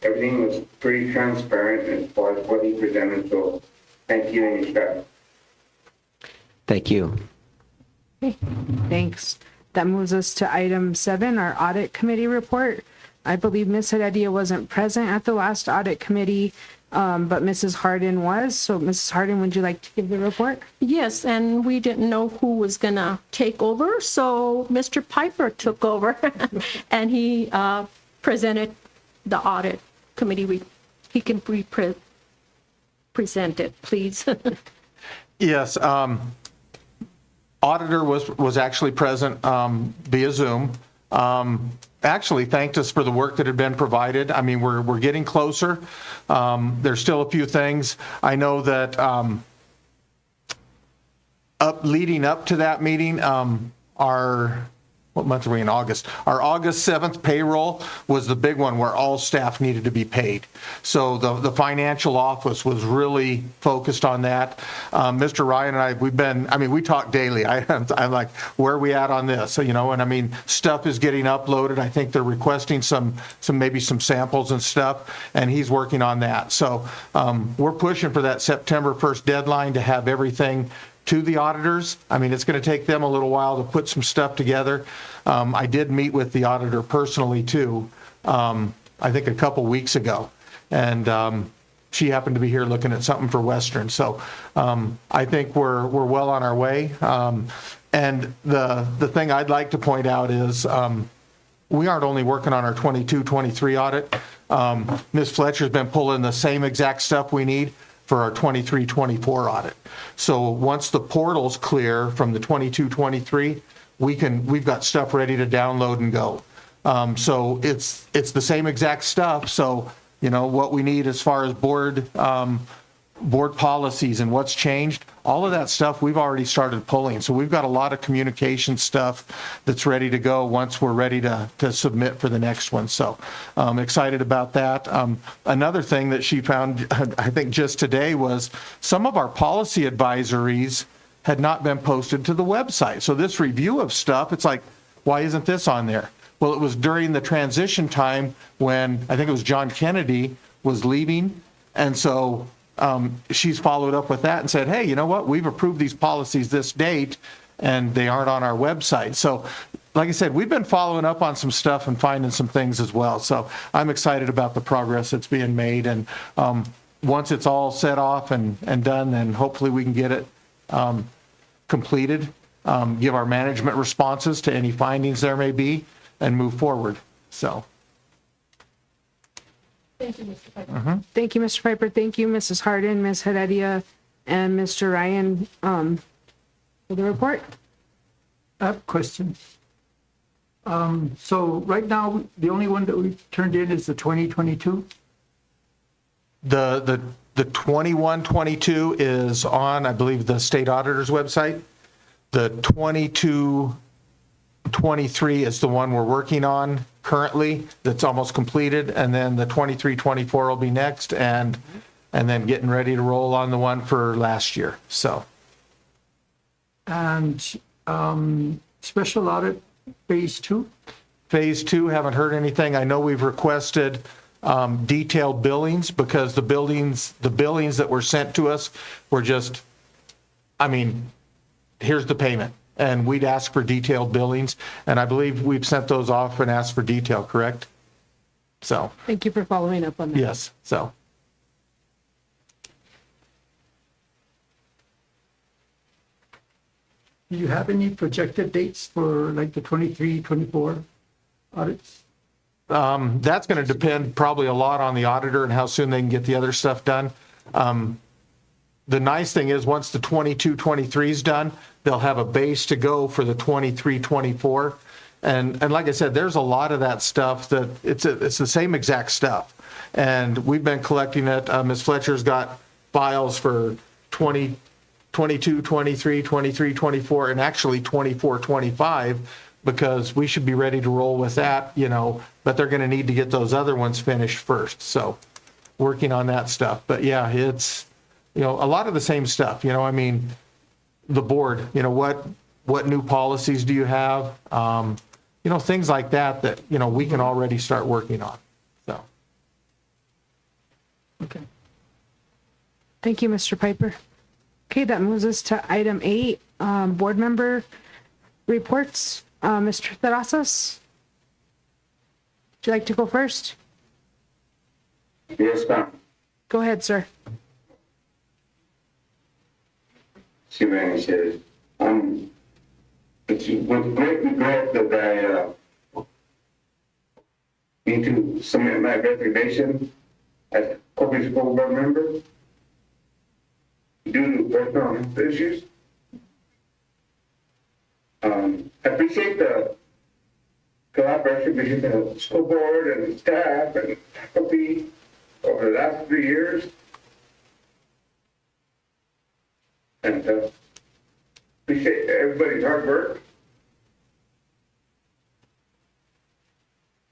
everything was pretty transparent as far as what he presented. So thank you and your staff. Thank you. Okay, thanks. That moves us to item 7, our audit committee report. I believe Ms. Heredia wasn't present at the last audit committee, but Mrs. Harden was. So Mrs. Harden, would you like to give the report? Yes, and we didn't know who was going to take over, so Mr. Piper took over, and he presented the audit committee. He can present it, please. Yes, auditor was actually present via Zoom. Actually thanked us for the work that had been provided. I mean, we're getting closer. There's still a few things. I know that leading up to that meeting, what month are we in? August. Our August 7th payroll was the big one where all staff needed to be paid. So the financial office was really focused on that. Mr. Ryan and I, we talk daily. I'm like, where are we at on this? So, and I mean, stuff is getting uploaded. I think they're requesting maybe some samples and stuff, and he's working on that. So we're pushing for that September 1st deadline to have everything to the auditors. I mean, it's going to take them a little while to put some stuff together. I did meet with the auditor personally too, I think a couple weeks ago, and she happened to be here looking at something for Western. So I think we're well on our way. And the thing I'd like to point out is we aren't only working on our 22-23 audit. Ms. Fletcher's been pulling the same exact stuff we need for our 23-24 audit. So once the portal's clear from the 22-23, we've got stuff ready to download and go. So it's the same exact stuff. So what we need as far as board policies and what's changed, all of that stuff we've already started pulling. So we've got a lot of communication stuff that's ready to go once we're ready to submit for the next one. So I'm excited about that. Another thing that she found, I think just today, was some of our policy advisories had not been posted to the website. So this review of stuff, it's like, why isn't this on there? Well, it was during the transition time when I think it was John Kennedy was leaving. And so she's followed up with that and said, hey, you know what? We've approved these policies this date and they aren't on our website. So like I said, we've been following up on some stuff and finding some things as well. So I'm excited about the progress that's being made. And once it's all set off and done, then hopefully we can get it completed, give our management responses to any findings there may be, and move forward. So. Thank you, Mr. Piper. Thank you, Mr. Piper. Thank you, Mrs. Harden, Ms. Heredia, and Mr. Ryan for the report. I have questions. So right now, the only one that we've turned in is the 2022? The 21-22 is on, I believe, the state auditor's website. The 22-23 is the one we're working on currently, that's almost completed, and then the 23-24 will be next, and then getting ready to roll on the one for last year. So. And special audit phase 2? Phase 2, haven't heard anything. I know we've requested detailed billings because the billings that were sent to us were just, here's the payment. And we'd ask for detailed billings. And I believe we've sent those off and asked for detail, correct? So. Thank you for following up on that. Yes, so. Do you have any projected dates for like the 23, 24 audits? That's going to depend probably a lot on the auditor and how soon they can get the other stuff done. The nice thing is once the 22-23 is done, they'll have a base to go for the 23-24. And like I said, there's a lot of that stuff that it's the same exact stuff. And we've been collecting it. Ms. Fletcher's got files for 22, 23, 23, 24, and actually 24, 25, because we should be ready to roll with that, but they're going to need to get those other ones finished first. So working on that stuff. But yeah, it's, a lot of the same stuff, the board, what new policies do you have? Things like that, we can already start working on, so. Okay. Thank you, Mr. Piper. Okay, that moves us to item 8, board member reports. Mr. Terrazas, would you like to go first? Yes, ma'am. Go ahead, sir. See what I said. It's with great regret that I need to submit my resignation as Cobre School Board member due to personal health issues. I appreciate the collaboration between the school board and staff and faculty over the last 3 years. And appreciate everybody's hard work.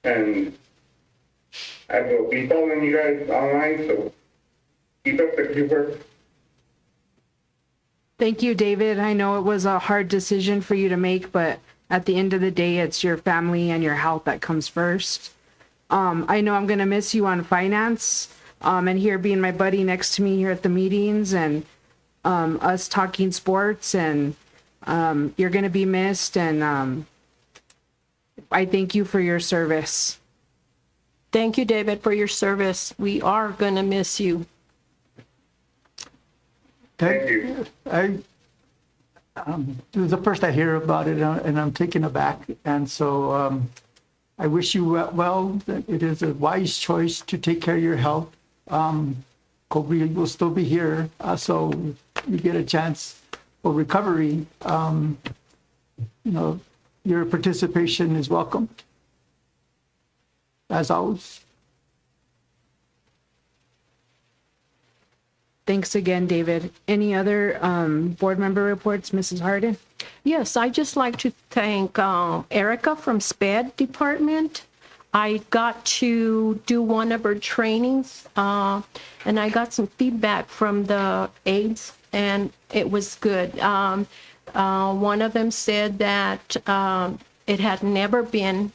And I will be following you guys online, so keep up the good work. Thank you, David. I know it was a hard decision for you to make, but at the end of the day, it's your family and your health that comes first. I know I'm going to miss you on finance, and here being my buddy next to me here at the meetings, and us talking sports, and you're going to be missed, and I thank you for your service. Thank you, David, for your service. We are going to miss you. Thank you. This is the first I hear about it, and I'm taken aback. And so I wish you well. It is a wise choice to take care of your health. Cobre will still be here, so you get a chance for recovery. Your participation is welcome, as always. Thanks again, David. Any other board member reports, Mrs. Harden? Yes, I'd just like to thank Erica from SPED department. I got to do one of her trainings, and I got some feedback from the aides, and it was good. One of them said that it had never been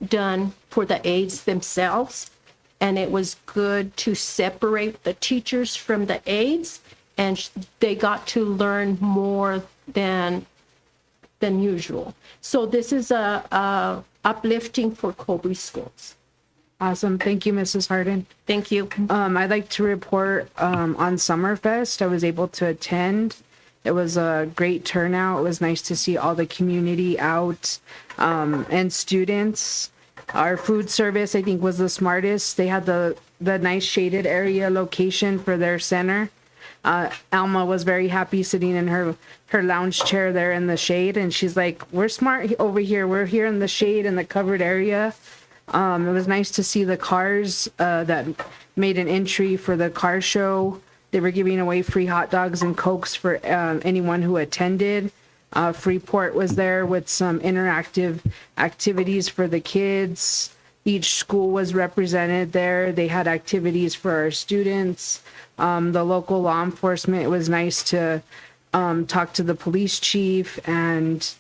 done for the aides themselves, and it was good to separate the teachers from the aides, and they got to learn more than usual. So this is a uplifting for Cobre schools. Awesome. Thank you, Mrs. Harden. Thank you. I'd like to report on Summerfest. I was able to attend. It was a great turnout. It was nice to see all the community out and students. Our food service, I think, was the smartest. They had the nice shaded area location for their center. Alma was very happy sitting in her lounge chair there in the shade, and she's like, we're smart over here. We're here in the shade in the covered area. It was nice to see the cars that made an entry for the car show. They were giving away free hot dogs and Cokes for anyone who attended. Freeport was there with some interactive activities for the kids. Each school was represented there. They had activities for our students. The local law enforcement, it was nice to talk to the police chief, and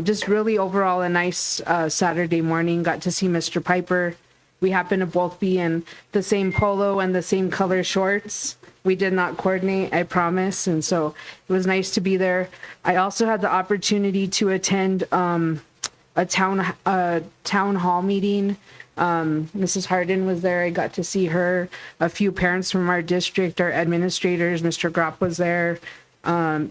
just really overall a nice Saturday morning. Got to see Mr. Piper. We happened to both be in the same polo and the same color shorts. We did not coordinate, I promise, and so it was nice to be there. I also had the opportunity to attend a town hall meeting. Mrs. Harden was there. I got to see her. A few parents from our district, our administrators. Mr. Gropp was there.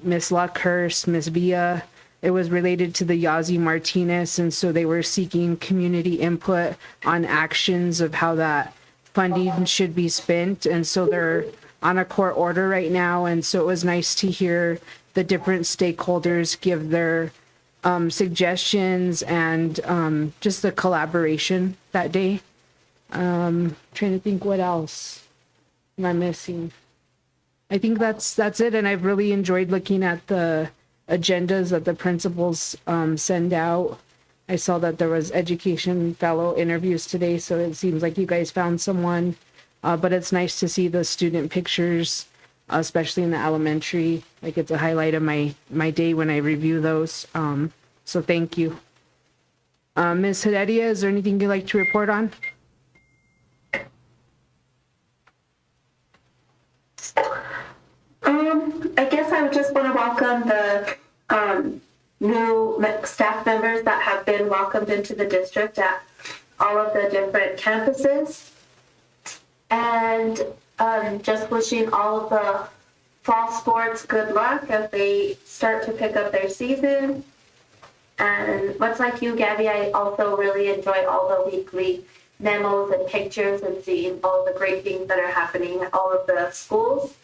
Miss Luckhurst, Miss Villa. It was related to the Yazzie Martinez, and so they were seeking community input on actions of how that funding should be spent, and so they're on a court order right now, and so it was nice to hear the different stakeholders give their suggestions and just the collaboration that day. Trying to think what else am I missing. I think that's it, and I've really enjoyed looking at the agendas that the principals send out. I saw that there was education fellow interviews today, so it seems like you guys found someone. But it's nice to see the student pictures especially in the elementary. Like it's a highlight of my day when I review those. So thank you. Ms. Heredia, is there anything you'd like to report on? I guess I would just want to welcome the new staff members that have been welcomed into the district at all of the different campuses. And just wishing all of the fall sports good luck as they start to pick up their season. And much like you, Gabby, I also really enjoy all the weekly memos and pictures and seeing all the great things that are happening at all of the schools.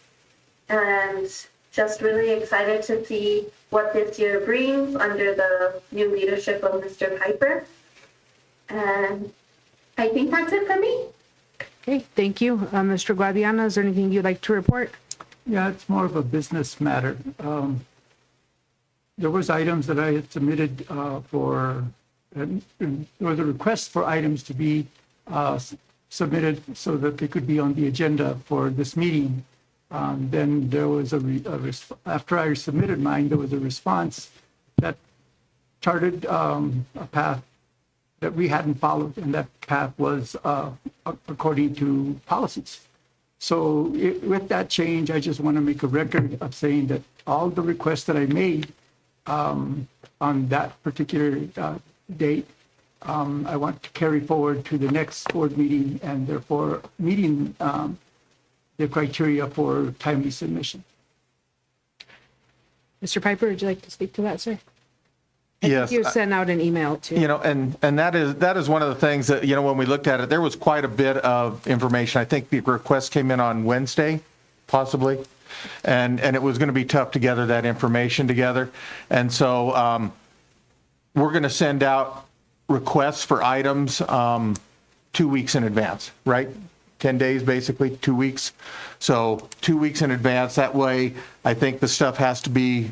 And just really excited to see what this year brings under the new leadership of Mr. Piper. And I think that's it for me. Okay, thank you. Mr. Guadiana, is there anything you'd like to report? Yeah, it's more of a business matter. There was items that I had submitted there was a request for items to be submitted so that they could be on the agenda for this meeting. Then there was after I submitted mine, there was a response that charted a path that we hadn't followed, and that path was according to policies. So with that change, I just want to make a record of saying that all the requests that I made on that particular date, I want to carry forward to the next board meeting and therefore meeting the criteria for timely submission. Mr. Piper, would you like to speak to that, sir? I Yes. think you sent out an email too. And that is one of the things that, when we looked at it, there was quite a bit of information. I think the request came in on Wednesday, possibly, and it was going to be tough to gather that information together. And so we're going to send out requests for items 2 weeks in advance, right? 10 days, basically, 2 weeks. So 2 weeks in advance. That way, I think the stuff has to be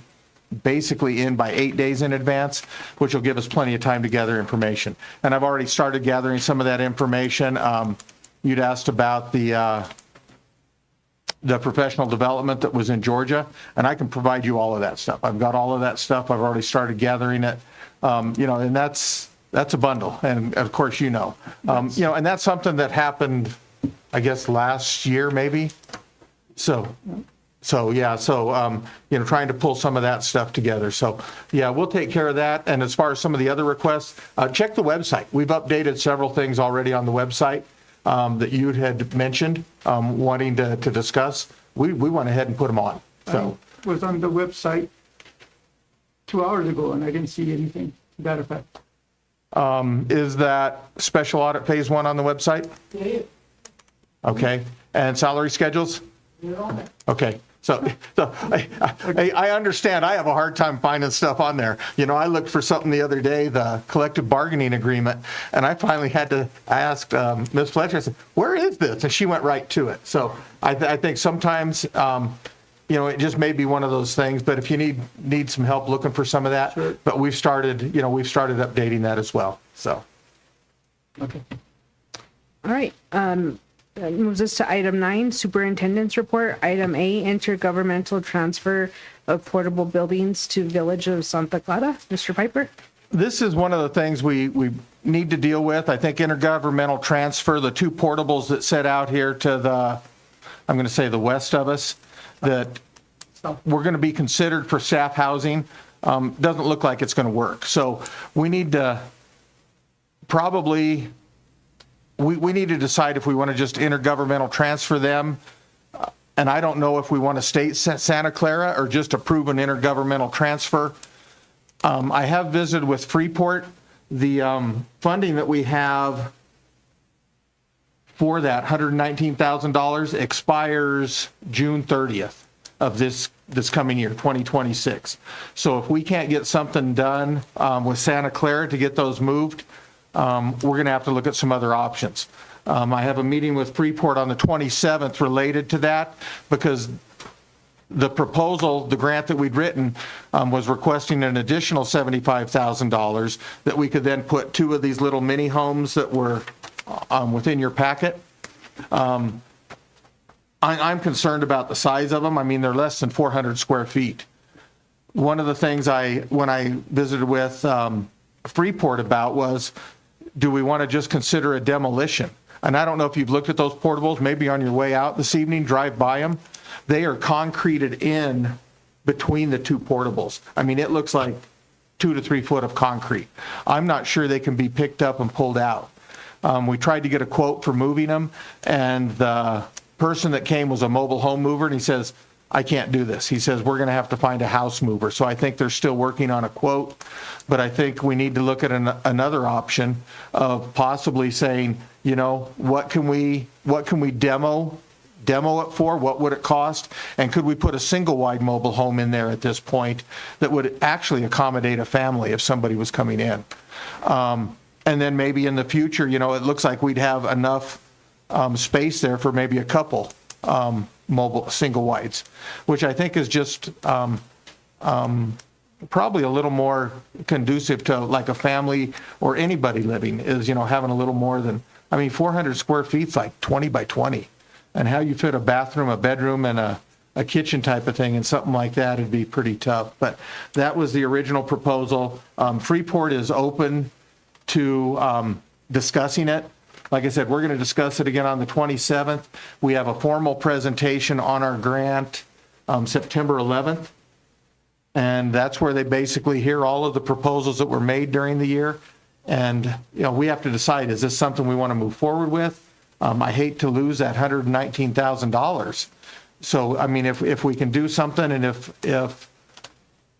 basically in by 8 days in advance, which will give us plenty of time to gather information. And I've already started gathering some of that information. You'd asked about the professional development that was in Georgia, and I can provide you all of that stuff. I've got all of that stuff. I've already started gathering it. And that's a bundle. And of course, and that's something that happened, I guess, last year, maybe. So trying to pull some of that stuff together. So, yeah, we'll take care of that. And as far as some of the other requests, check the website. We've updated several things already on the website that you had mentioned wanting to discuss. We went ahead and put them on. So I was on the website 2 hours ago, and I didn't see anything to that effect. Is that special audit phase 1 on the website? Yeah. Okay. And salary schedules? Okay. So I understand. I have a hard time finding stuff on there. I looked for something the other day, the collective bargaining agreement, and I finally had to ask Ms. Fletcher, I said, where is this? And she went right to it. So I think sometimes, it just may be one of those things, but if you need some help looking for some of that, sure. But we've started updating that as well. So. Okay. All right. That moves us to item 9, Superintendent's Report. Item A, intergovernmental transfer of portable buildings to Village of Santa Clara. Mr. Piper? This is one of the things we need to deal with. I think intergovernmental transfer, the 2 portables that set out here to I'm going to say the west of us, that we're going to be considered for staff housing, doesn't look like it's going to work. So we need to probably... We need to decide if we want to just intergovernmental transfer them. And I don't know if we want to state Santa Clara or just approve an intergovernmental transfer. I have visited with Freeport. The funding that we have for that, $119,000, expires June 30th of this coming year, 2026. So if we can't get something done with Santa Clara to get those moved, we're going to have to look at some other options. I have a meeting with Freeport on the 27th related to that because the proposal, the grant that we'd written, was requesting an additional $75,000 that we could then put 2 of these little mini homes that were within your packet. I'm concerned about the size of them. I mean, they're less than 400 square feet. One of the things when I visited with Freeport about was, do we want to just consider a demolition? And I don't know if you've looked at those portables, maybe on your way out this evening, drive by them. They are concreted in between the two portables. I mean, it looks like 2 to 3 foot of concrete. I'm not sure they can be picked up and pulled out. We tried to get a quote for moving them, and the person that came was a mobile home mover, and he says, I can't do this. He says, we're going to have to find a house mover. So I think they're still working on a quote, but I think we need to look at another option of possibly saying, you know, what can we demo it for? What would it cost? And could we put a single wide mobile home in there at this point that would actually accommodate a family if somebody was coming in? And then maybe in the future, you know, it looks like we'd have enough space there for maybe a couple mobile single wides, which I think is just probably a little more conducive to like a family or anybody living, is, you know, having a little more than, I mean, 400 square feet's like 20 by 20. And how you fit a bathroom, a bedroom, and a kitchen type of thing and something like that, it'd be pretty tough. But that was the original proposal. Freeport is open to discussing it. Like I said, we're going to discuss it again on the 27th. We have a formal presentation on our grant September 11th. And that's where they basically hear all of the proposals that were made during the year. And, you know, we have to decide, is this something we want to move forward with? I hate to lose that $119,000. So, I mean, if we can do something, and if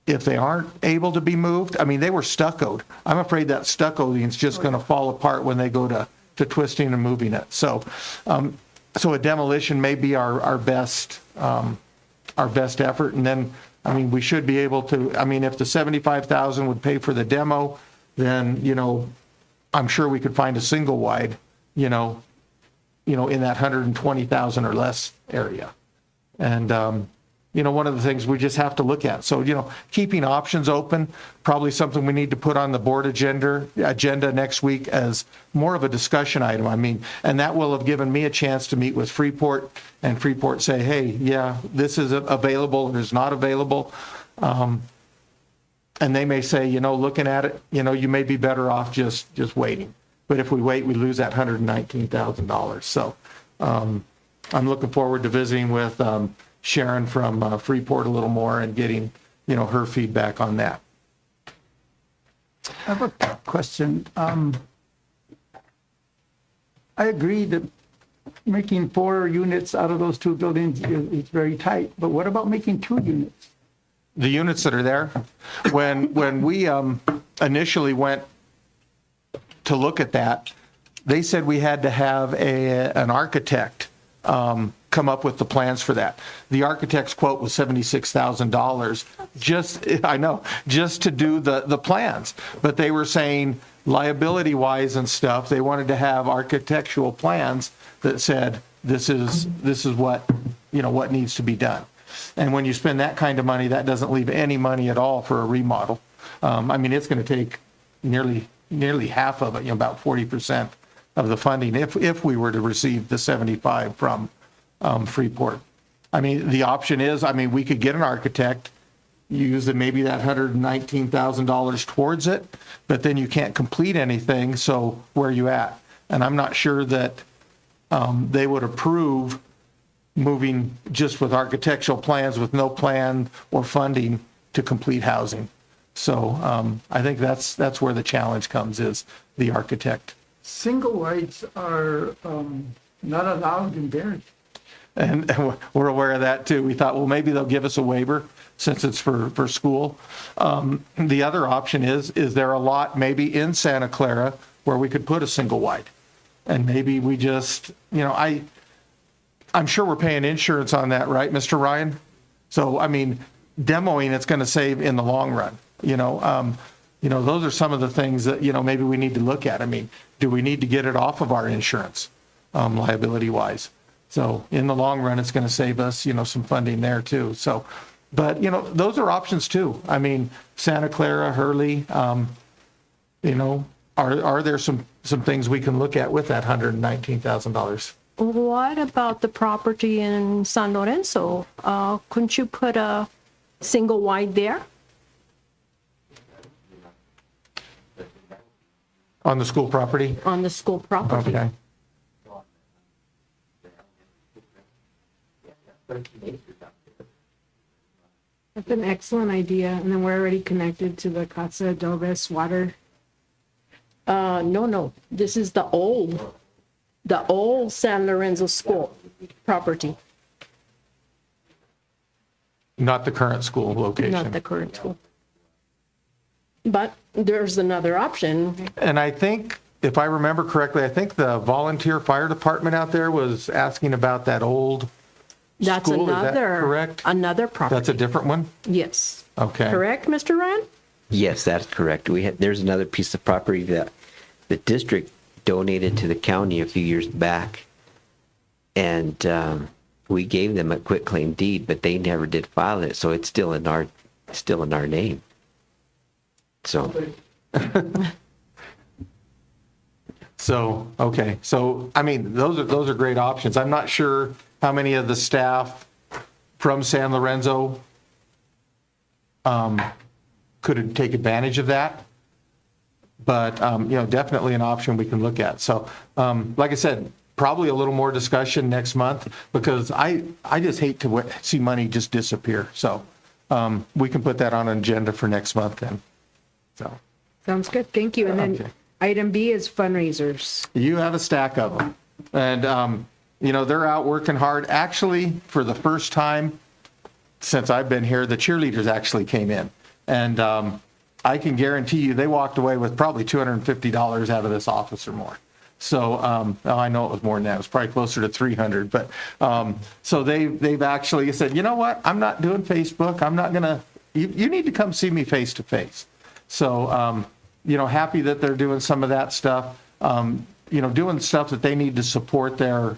they aren't able to be moved, I mean, they were stuccoed. I'm afraid that stuccoing is just going to fall apart when they go to twisting and moving it. So, so a demolition may be our best effort. And then, I mean, we should be able to, I mean, if the $75,000 would pay for the demo, then, you know, I'm sure we could find a single wide, you know, in that 120,000 or less area. And, you know, one of the things we just have to look at. So, you know, keeping options open, probably something we need to put on the board agenda next week as more of a discussion item. I mean, and that will have given me a chance to meet with Freeport, and Freeport say, hey, yeah, this is available or is not available. And they may say, you know, looking at it, you know, you may be better off just waiting. But if we wait, we lose that $119,000. So I'm looking forward to visiting with Sharon from Freeport a little more and getting, you know, her feedback on that. I have a question. I agree that making 4 units out of those 2 buildings is very tight, but what about making 2 units? The units that are there, when we initially went to look at that, they said we had to have an architect come up with the plans for that. The architect's quote was $76,000 just to do the plans. But they were saying liability wise and stuff, they wanted to have architectural plans that said this is what, you know, what needs to be done. And when you spend that kind of money, that doesn't leave any money at all for a remodel. I mean, it's going to take nearly half of it, you know, about 40% of the funding if we were to receive the 75 from Freeport. I mean, the option is, I mean, we could get an architect, use maybe that $119,000 towards it, but then you can't complete anything. So where are you at? And I'm not sure that they would approve moving just with architectural plans with no plan or funding to complete housing. So I think that's where the challenge comes, is the architect. Single wides are not allowed in Bayard. And we're aware of that too. We thought, well, maybe they'll give us a waiver since it's for school. The other option is there a lot maybe in Santa Clara where we could put a single wide? And maybe we just, you know, I'm sure we're paying insurance on that, right, Mr. Ryan? So, I mean, demoing, it's going to save in the long run, you know. Those are some of the things that, you know, maybe we need to look at. I mean, do we need to get it off of our insurance, liability-wise? So in the long run, it's going to save us, you know, some funding there too. So, but, you know, those are options too. I mean, Santa Clara, Hurley, you know, are there some things we can look at with that $119,000? what about the property in San Lorenzo? Couldn't you put a single wide there? On the school property? On the school property? Okay. That's an excellent idea. And then we're already connected to the Casa Adobes water. No, this is the old San Lorenzo school property, Not the current school location. not the current school. But there's another option. And I think, if I remember correctly, I think the volunteer fire department out there was asking about that old That's school. Is that another, correct? another property. That's a different one? Yes. Okay. Correct, Mr. Ryan? Yes, that's correct. There's another piece of property that the district donated to the county a few years back. And we gave them a quitclaim deed, but they never did file it, so it's still in our name. So So, okay. So, I mean, those are great options. I'm not sure how many of the staff from San Lorenzo could take advantage of that. But, definitely an option we can look at. So, like I said, probably a little more discussion next month, because I just hate to see money just disappear. So, we can put that on an agenda for next month then. So, Sounds good. Thank you. And then Okay. item B is fundraisers. you have a stack of them. And, they're out working hard. Actually, for the first time since I've been here, the cheerleaders actually came in. And I can guarantee you they walked away with probably $250 out of this office or more. So I know it was more than that. It was probably closer to 300. But so they've actually said, you know what? I'm not doing Facebook. I'm not going to, you need to come see me face to face. So, happy that they're doing some of that stuff, doing stuff that they need to support their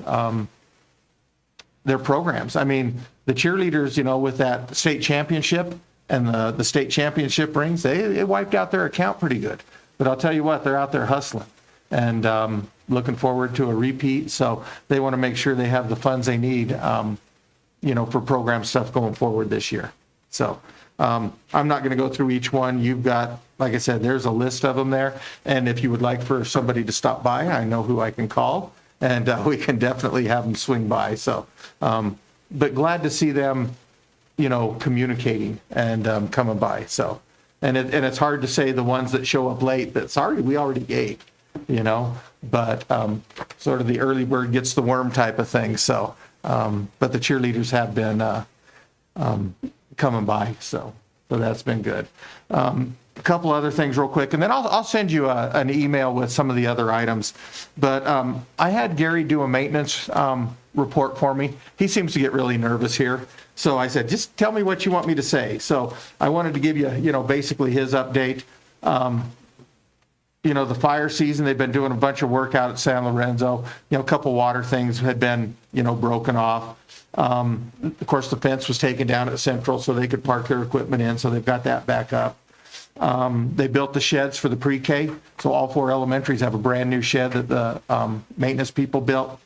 programs. I mean, the cheerleaders, with that state championship and the state championship rings, they wiped out their account pretty good. But I'll tell you what, they're out there hustling and looking forward to a repeat. So they want to make sure they have the funds they need, for program stuff going forward this year. So I'm not going to go through each one. You've got, like I said, there's a list of them there. And if you would like for somebody to stop by, I know who I can call, and we can definitely have them swing by. So, but glad to see them, communicating and coming by. So, and it's hard to say the ones that show up late that, sorry, we already gave, but sort of the early bird gets the worm type of thing. So, but the cheerleaders have been coming by, so that's been good. A couple other things real quick, and then I'll send you an email with some of the other items. But I had Gary do a maintenance report for me. He seems to get really nervous here. So I said, just tell me what you want me to say. So I wanted to give you, basically his update. The fire season, they've been doing a bunch of work out at San Lorenzo. A couple water things had been, broken off. Of course, the fence was taken down at Central so they could park their equipment in, so they've got that back up. They built the sheds for the pre-K, so all 4 elementaries have a brand new shed that the maintenance people built.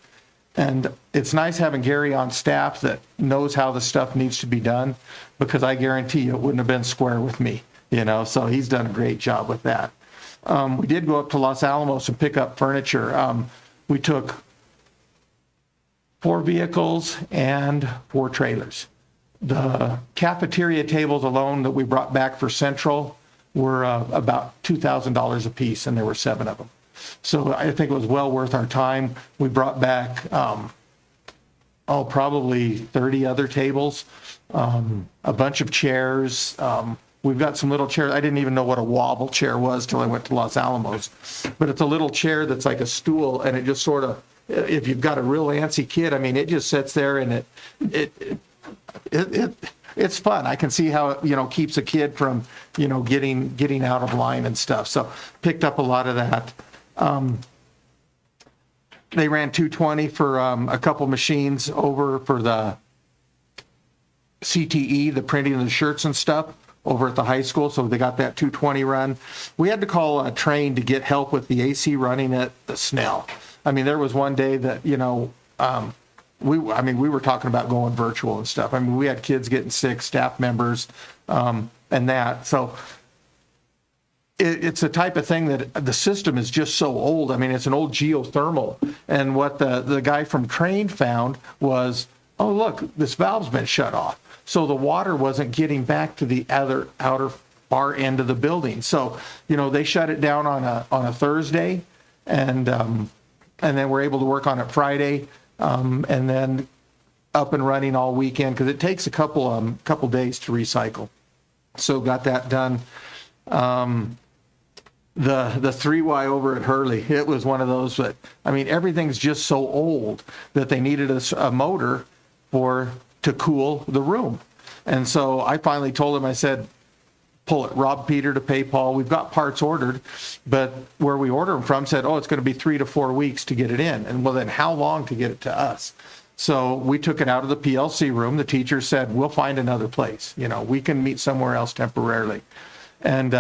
And it's nice having Gary on staff that knows how the stuff needs to be done, because I guarantee you it wouldn't have been square with me, so he's done a great job with that. We did go up to Los Alamos and pick up furniture. We took 4 vehicles and 4 trailers. The cafeteria tables alone that we brought back for Central were about $2,000 a piece, and there were 7 of them. So I think it was well worth our time. We brought back, probably 30 other tables, a bunch of chairs. We've got some little chairs. I didn't even know what a wobble chair was till I went to Los Alamos. But it's a little chair that's like a stool, and it just sort of, if you've got a real antsy kid, I mean, it just sits there and it's fun. I can see how it, keeps a kid from, getting out of line and stuff. So picked up a lot of that. They ran 220 for a couple machines over for the CTE, the printing of the shirts and stuff over at the high school. So they got that 220 run. We had to call a train to get help with the AC running at the Snell. I mean, there was one day that, we were talking about going virtual and stuff. I mean, we had kids getting sick, staff members, and that. So it's the type of thing that the system is just so old. I mean, it's an old geothermal. And what the guy from Train found was, oh, look, this valve's been shut off. So the water wasn't getting back to the outer far end of the building. So, they shut it down on a Thursday, and then we're able to work on it Friday, and then up and running all weekend, because it takes a couple days to recycle. So got that done. The 3Y over at Hurley, it was one of those that, I mean, everything's just so old that they needed a motor to cool the room. And so I finally told him, I said, pull it, rob Peter to pay Paul. We've got parts ordered, but where we order them from said, oh, it's going to be 3 to 4 weeks to get it in. And well, then how long to get it to us? So we took it out of the PLC room. The teacher said, we'll find another place. We can meet somewhere else temporarily. And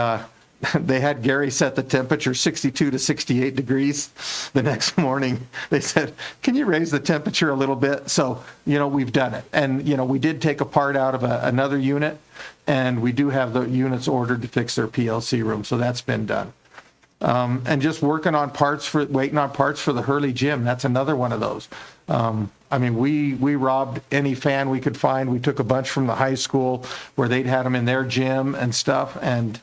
they had Gary set the temperature 62 to 68 degrees. The next morning, they said, can you raise the temperature a little bit? So, we've done it. And, we did take a part out of another unit, and we do have the units ordered to fix their PLC room. So that's been done. And just waiting on parts for the Hurley gym. That's another one of those. I mean, we robbed any fan we could find. We took a bunch from the high school where they'd had them in their gym and stuff. And,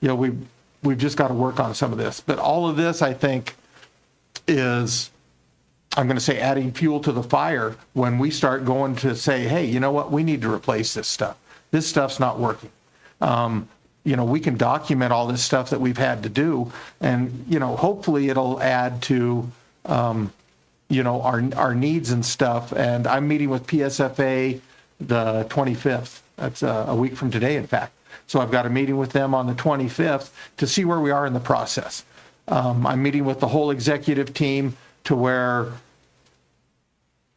we've just got to work on some of this. But all of this, I think, is, I'm going to say, adding fuel to the fire when we start going to say, hey, you know what? We need to replace this stuff. This stuff's not working. We can document all this stuff that we've had to do, and, hopefully it'll add to, our needs and stuff. And I'm meeting with PSFA the 25th. That's a week from today, in fact. So I've got a meeting with them on the 25th to see where we are in the process. I'm meeting with the whole executive team to where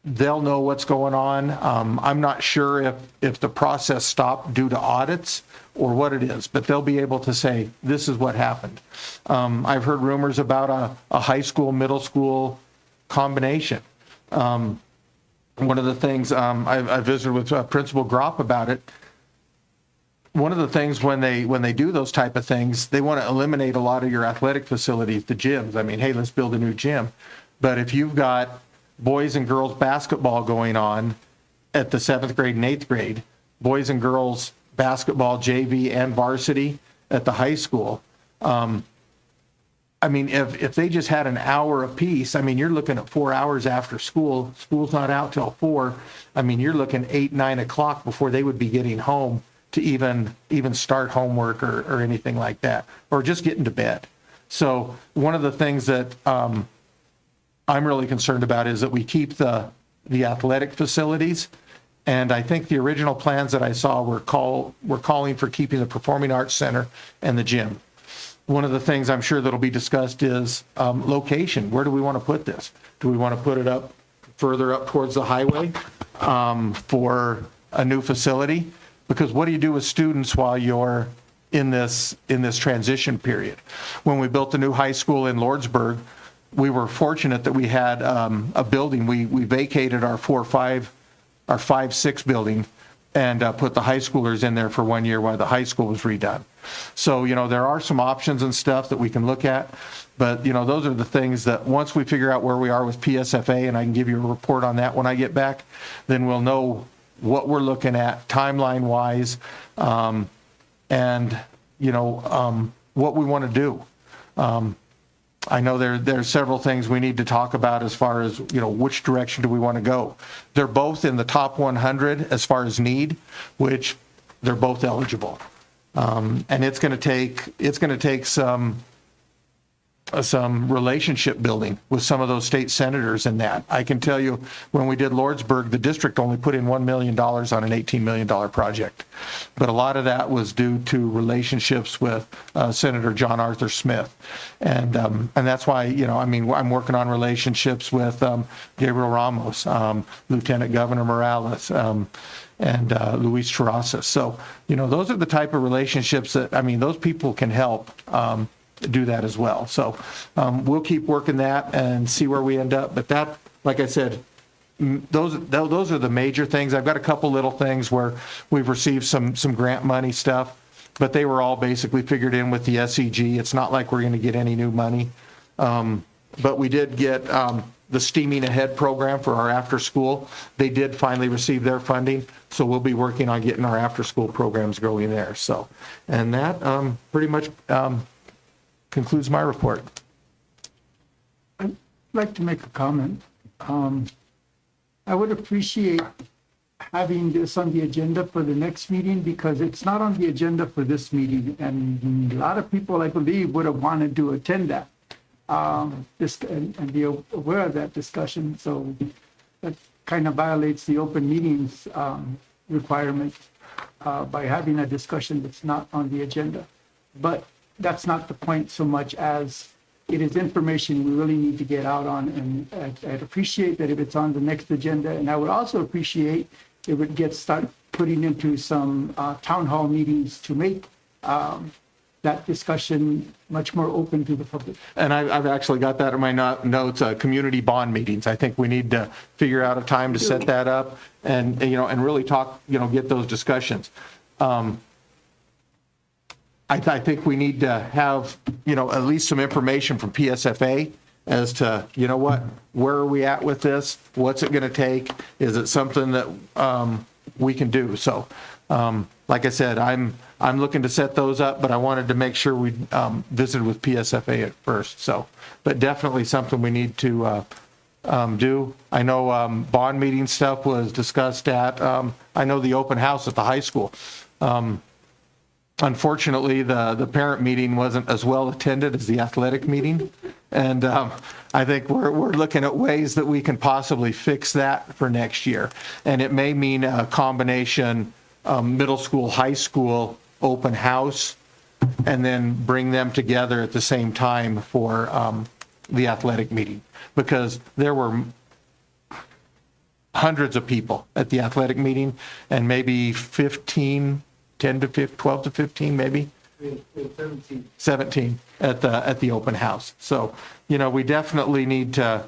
they'll know what's going on. I'm not sure if the process stopped due to audits or what it is, but they'll be able to say, this is what happened. I've heard rumors about a high school, middle school combination. One of the things, I visited with Principal Gropp about it. One of the things when they do those type of things, they want to eliminate a lot of your athletic facilities, the gyms. I mean, hey, let's build a new gym. But if you've got boys and girls basketball going on at the 7th grade and 8th grade, boys and girls basketball, JV and varsity at the high school, I mean, if they just had an hour apiece, I mean, you're looking at 4 hours after school. School's not out till 4. I mean, you're looking 8, 9 o'clock before they would be getting home to even start homework or anything like that, or just getting to bed. So one of the things that I'm really concerned about is that we keep the athletic facilities. And I think the original plans that I saw were calling for keeping the Performing Arts Center and the gym. One of the things I'm sure that'll be discussed is location. Where do we want to put this? Do we want to put it further up towards the highway for a new facility? Because what do you do with students while you're in this transition period? When we built the new high school in Lordsburg, we were fortunate that we had a building. We vacated our 5-6 building and put the high schoolers in there for 1 year while the high school was redone. So, there are some options and stuff that we can look at. But, those are the things that once we figure out where we are with PSFA, and I can give you a report on that when I get back, then we'll know what we're looking at timeline-wise, and, what we want to do. I know there's several things we need to talk about as far as, which direction do we want to go. They're both in the top 100 as far as need, which they're both eligible. And it's going to take some relationship building with some of those state senators in that. I can tell you when we did Lordsburg, the district only put in $1 million on an $18 million project. But a lot of that was due to relationships with Senator John Arthur Smith. And that's why, I'm working on relationships with Gabriel Ramos, Lieutenant Governor Morales, and Luis Terrazas. So, those are the type of relationships that, those people can help do that as well. So we'll keep working that and see where we end up. But that, like I said, those are the major things. I've got a couple little things where we've received some grant money stuff, but they were all basically figured in with the SEG. It's not like we're going to get any new money. But we did get the Steaming Ahead program for our after school. They did finally receive their funding, so we'll be working on getting our after school programs going there. So, and that pretty much concludes my report. I'd like to make a comment. I would appreciate having this on the agenda for the next meeting because it's not on the agenda for this meeting. And a lot of people, I believe, would have wanted to attend that and be aware of that discussion. So that kind of violates the open meetings requirement by having a discussion that's not on the agenda. But that's not the point so much as it is information we really need to get out on, and I'd appreciate that if it's on the next agenda, and I would also appreciate if it gets start putting into some town hall meetings to make that discussion much more open to the public. And I've actually got that in my notes, community bond meetings. I think we need to figure out a time to set that up and, and really talk, get those discussions. I think we need to have, at least some information from PSFA as to, where are we at with this? What's it going to take? Is it something that we can do? So, like I said, I'm looking to set those up, but I wanted to make sure we visited with PSFA at first. So, but definitely something we need to do. I know bond meeting stuff was discussed at, I know the open house at the high school. Unfortunately, the parent meeting wasn't as well attended as the athletic meeting. And I think we're looking at ways that we can possibly fix that for next year. And it may mean a combination middle school, high school, open house, and then bring them together at the same time for the athletic meeting. Because there were hundreds of people at the athletic meeting and maybe 15 10 to 15, 12 to 15, maybe 17 at the open house. So, we definitely need to,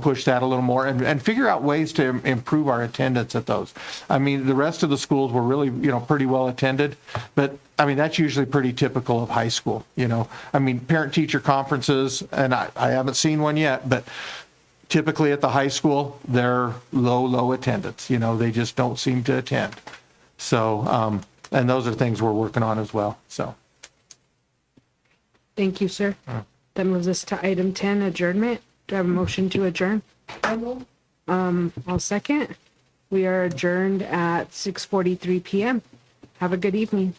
push that a little more and figure out ways to improve our attendance at those. I mean, the rest of the schools were really, pretty well attended, but I mean, that's usually pretty typical of high school, I mean, parent-teacher conferences, and I haven't seen one yet, but typically at the high school, they're low attendance, they just don't seem to attend. So, and those are things we're working on as well, so. Thank you, sir. That moves us to item 10, adjournment. Do I have a motion to adjourn? I'll second. We are adjourned at 6:43 p.m. Have a good evening.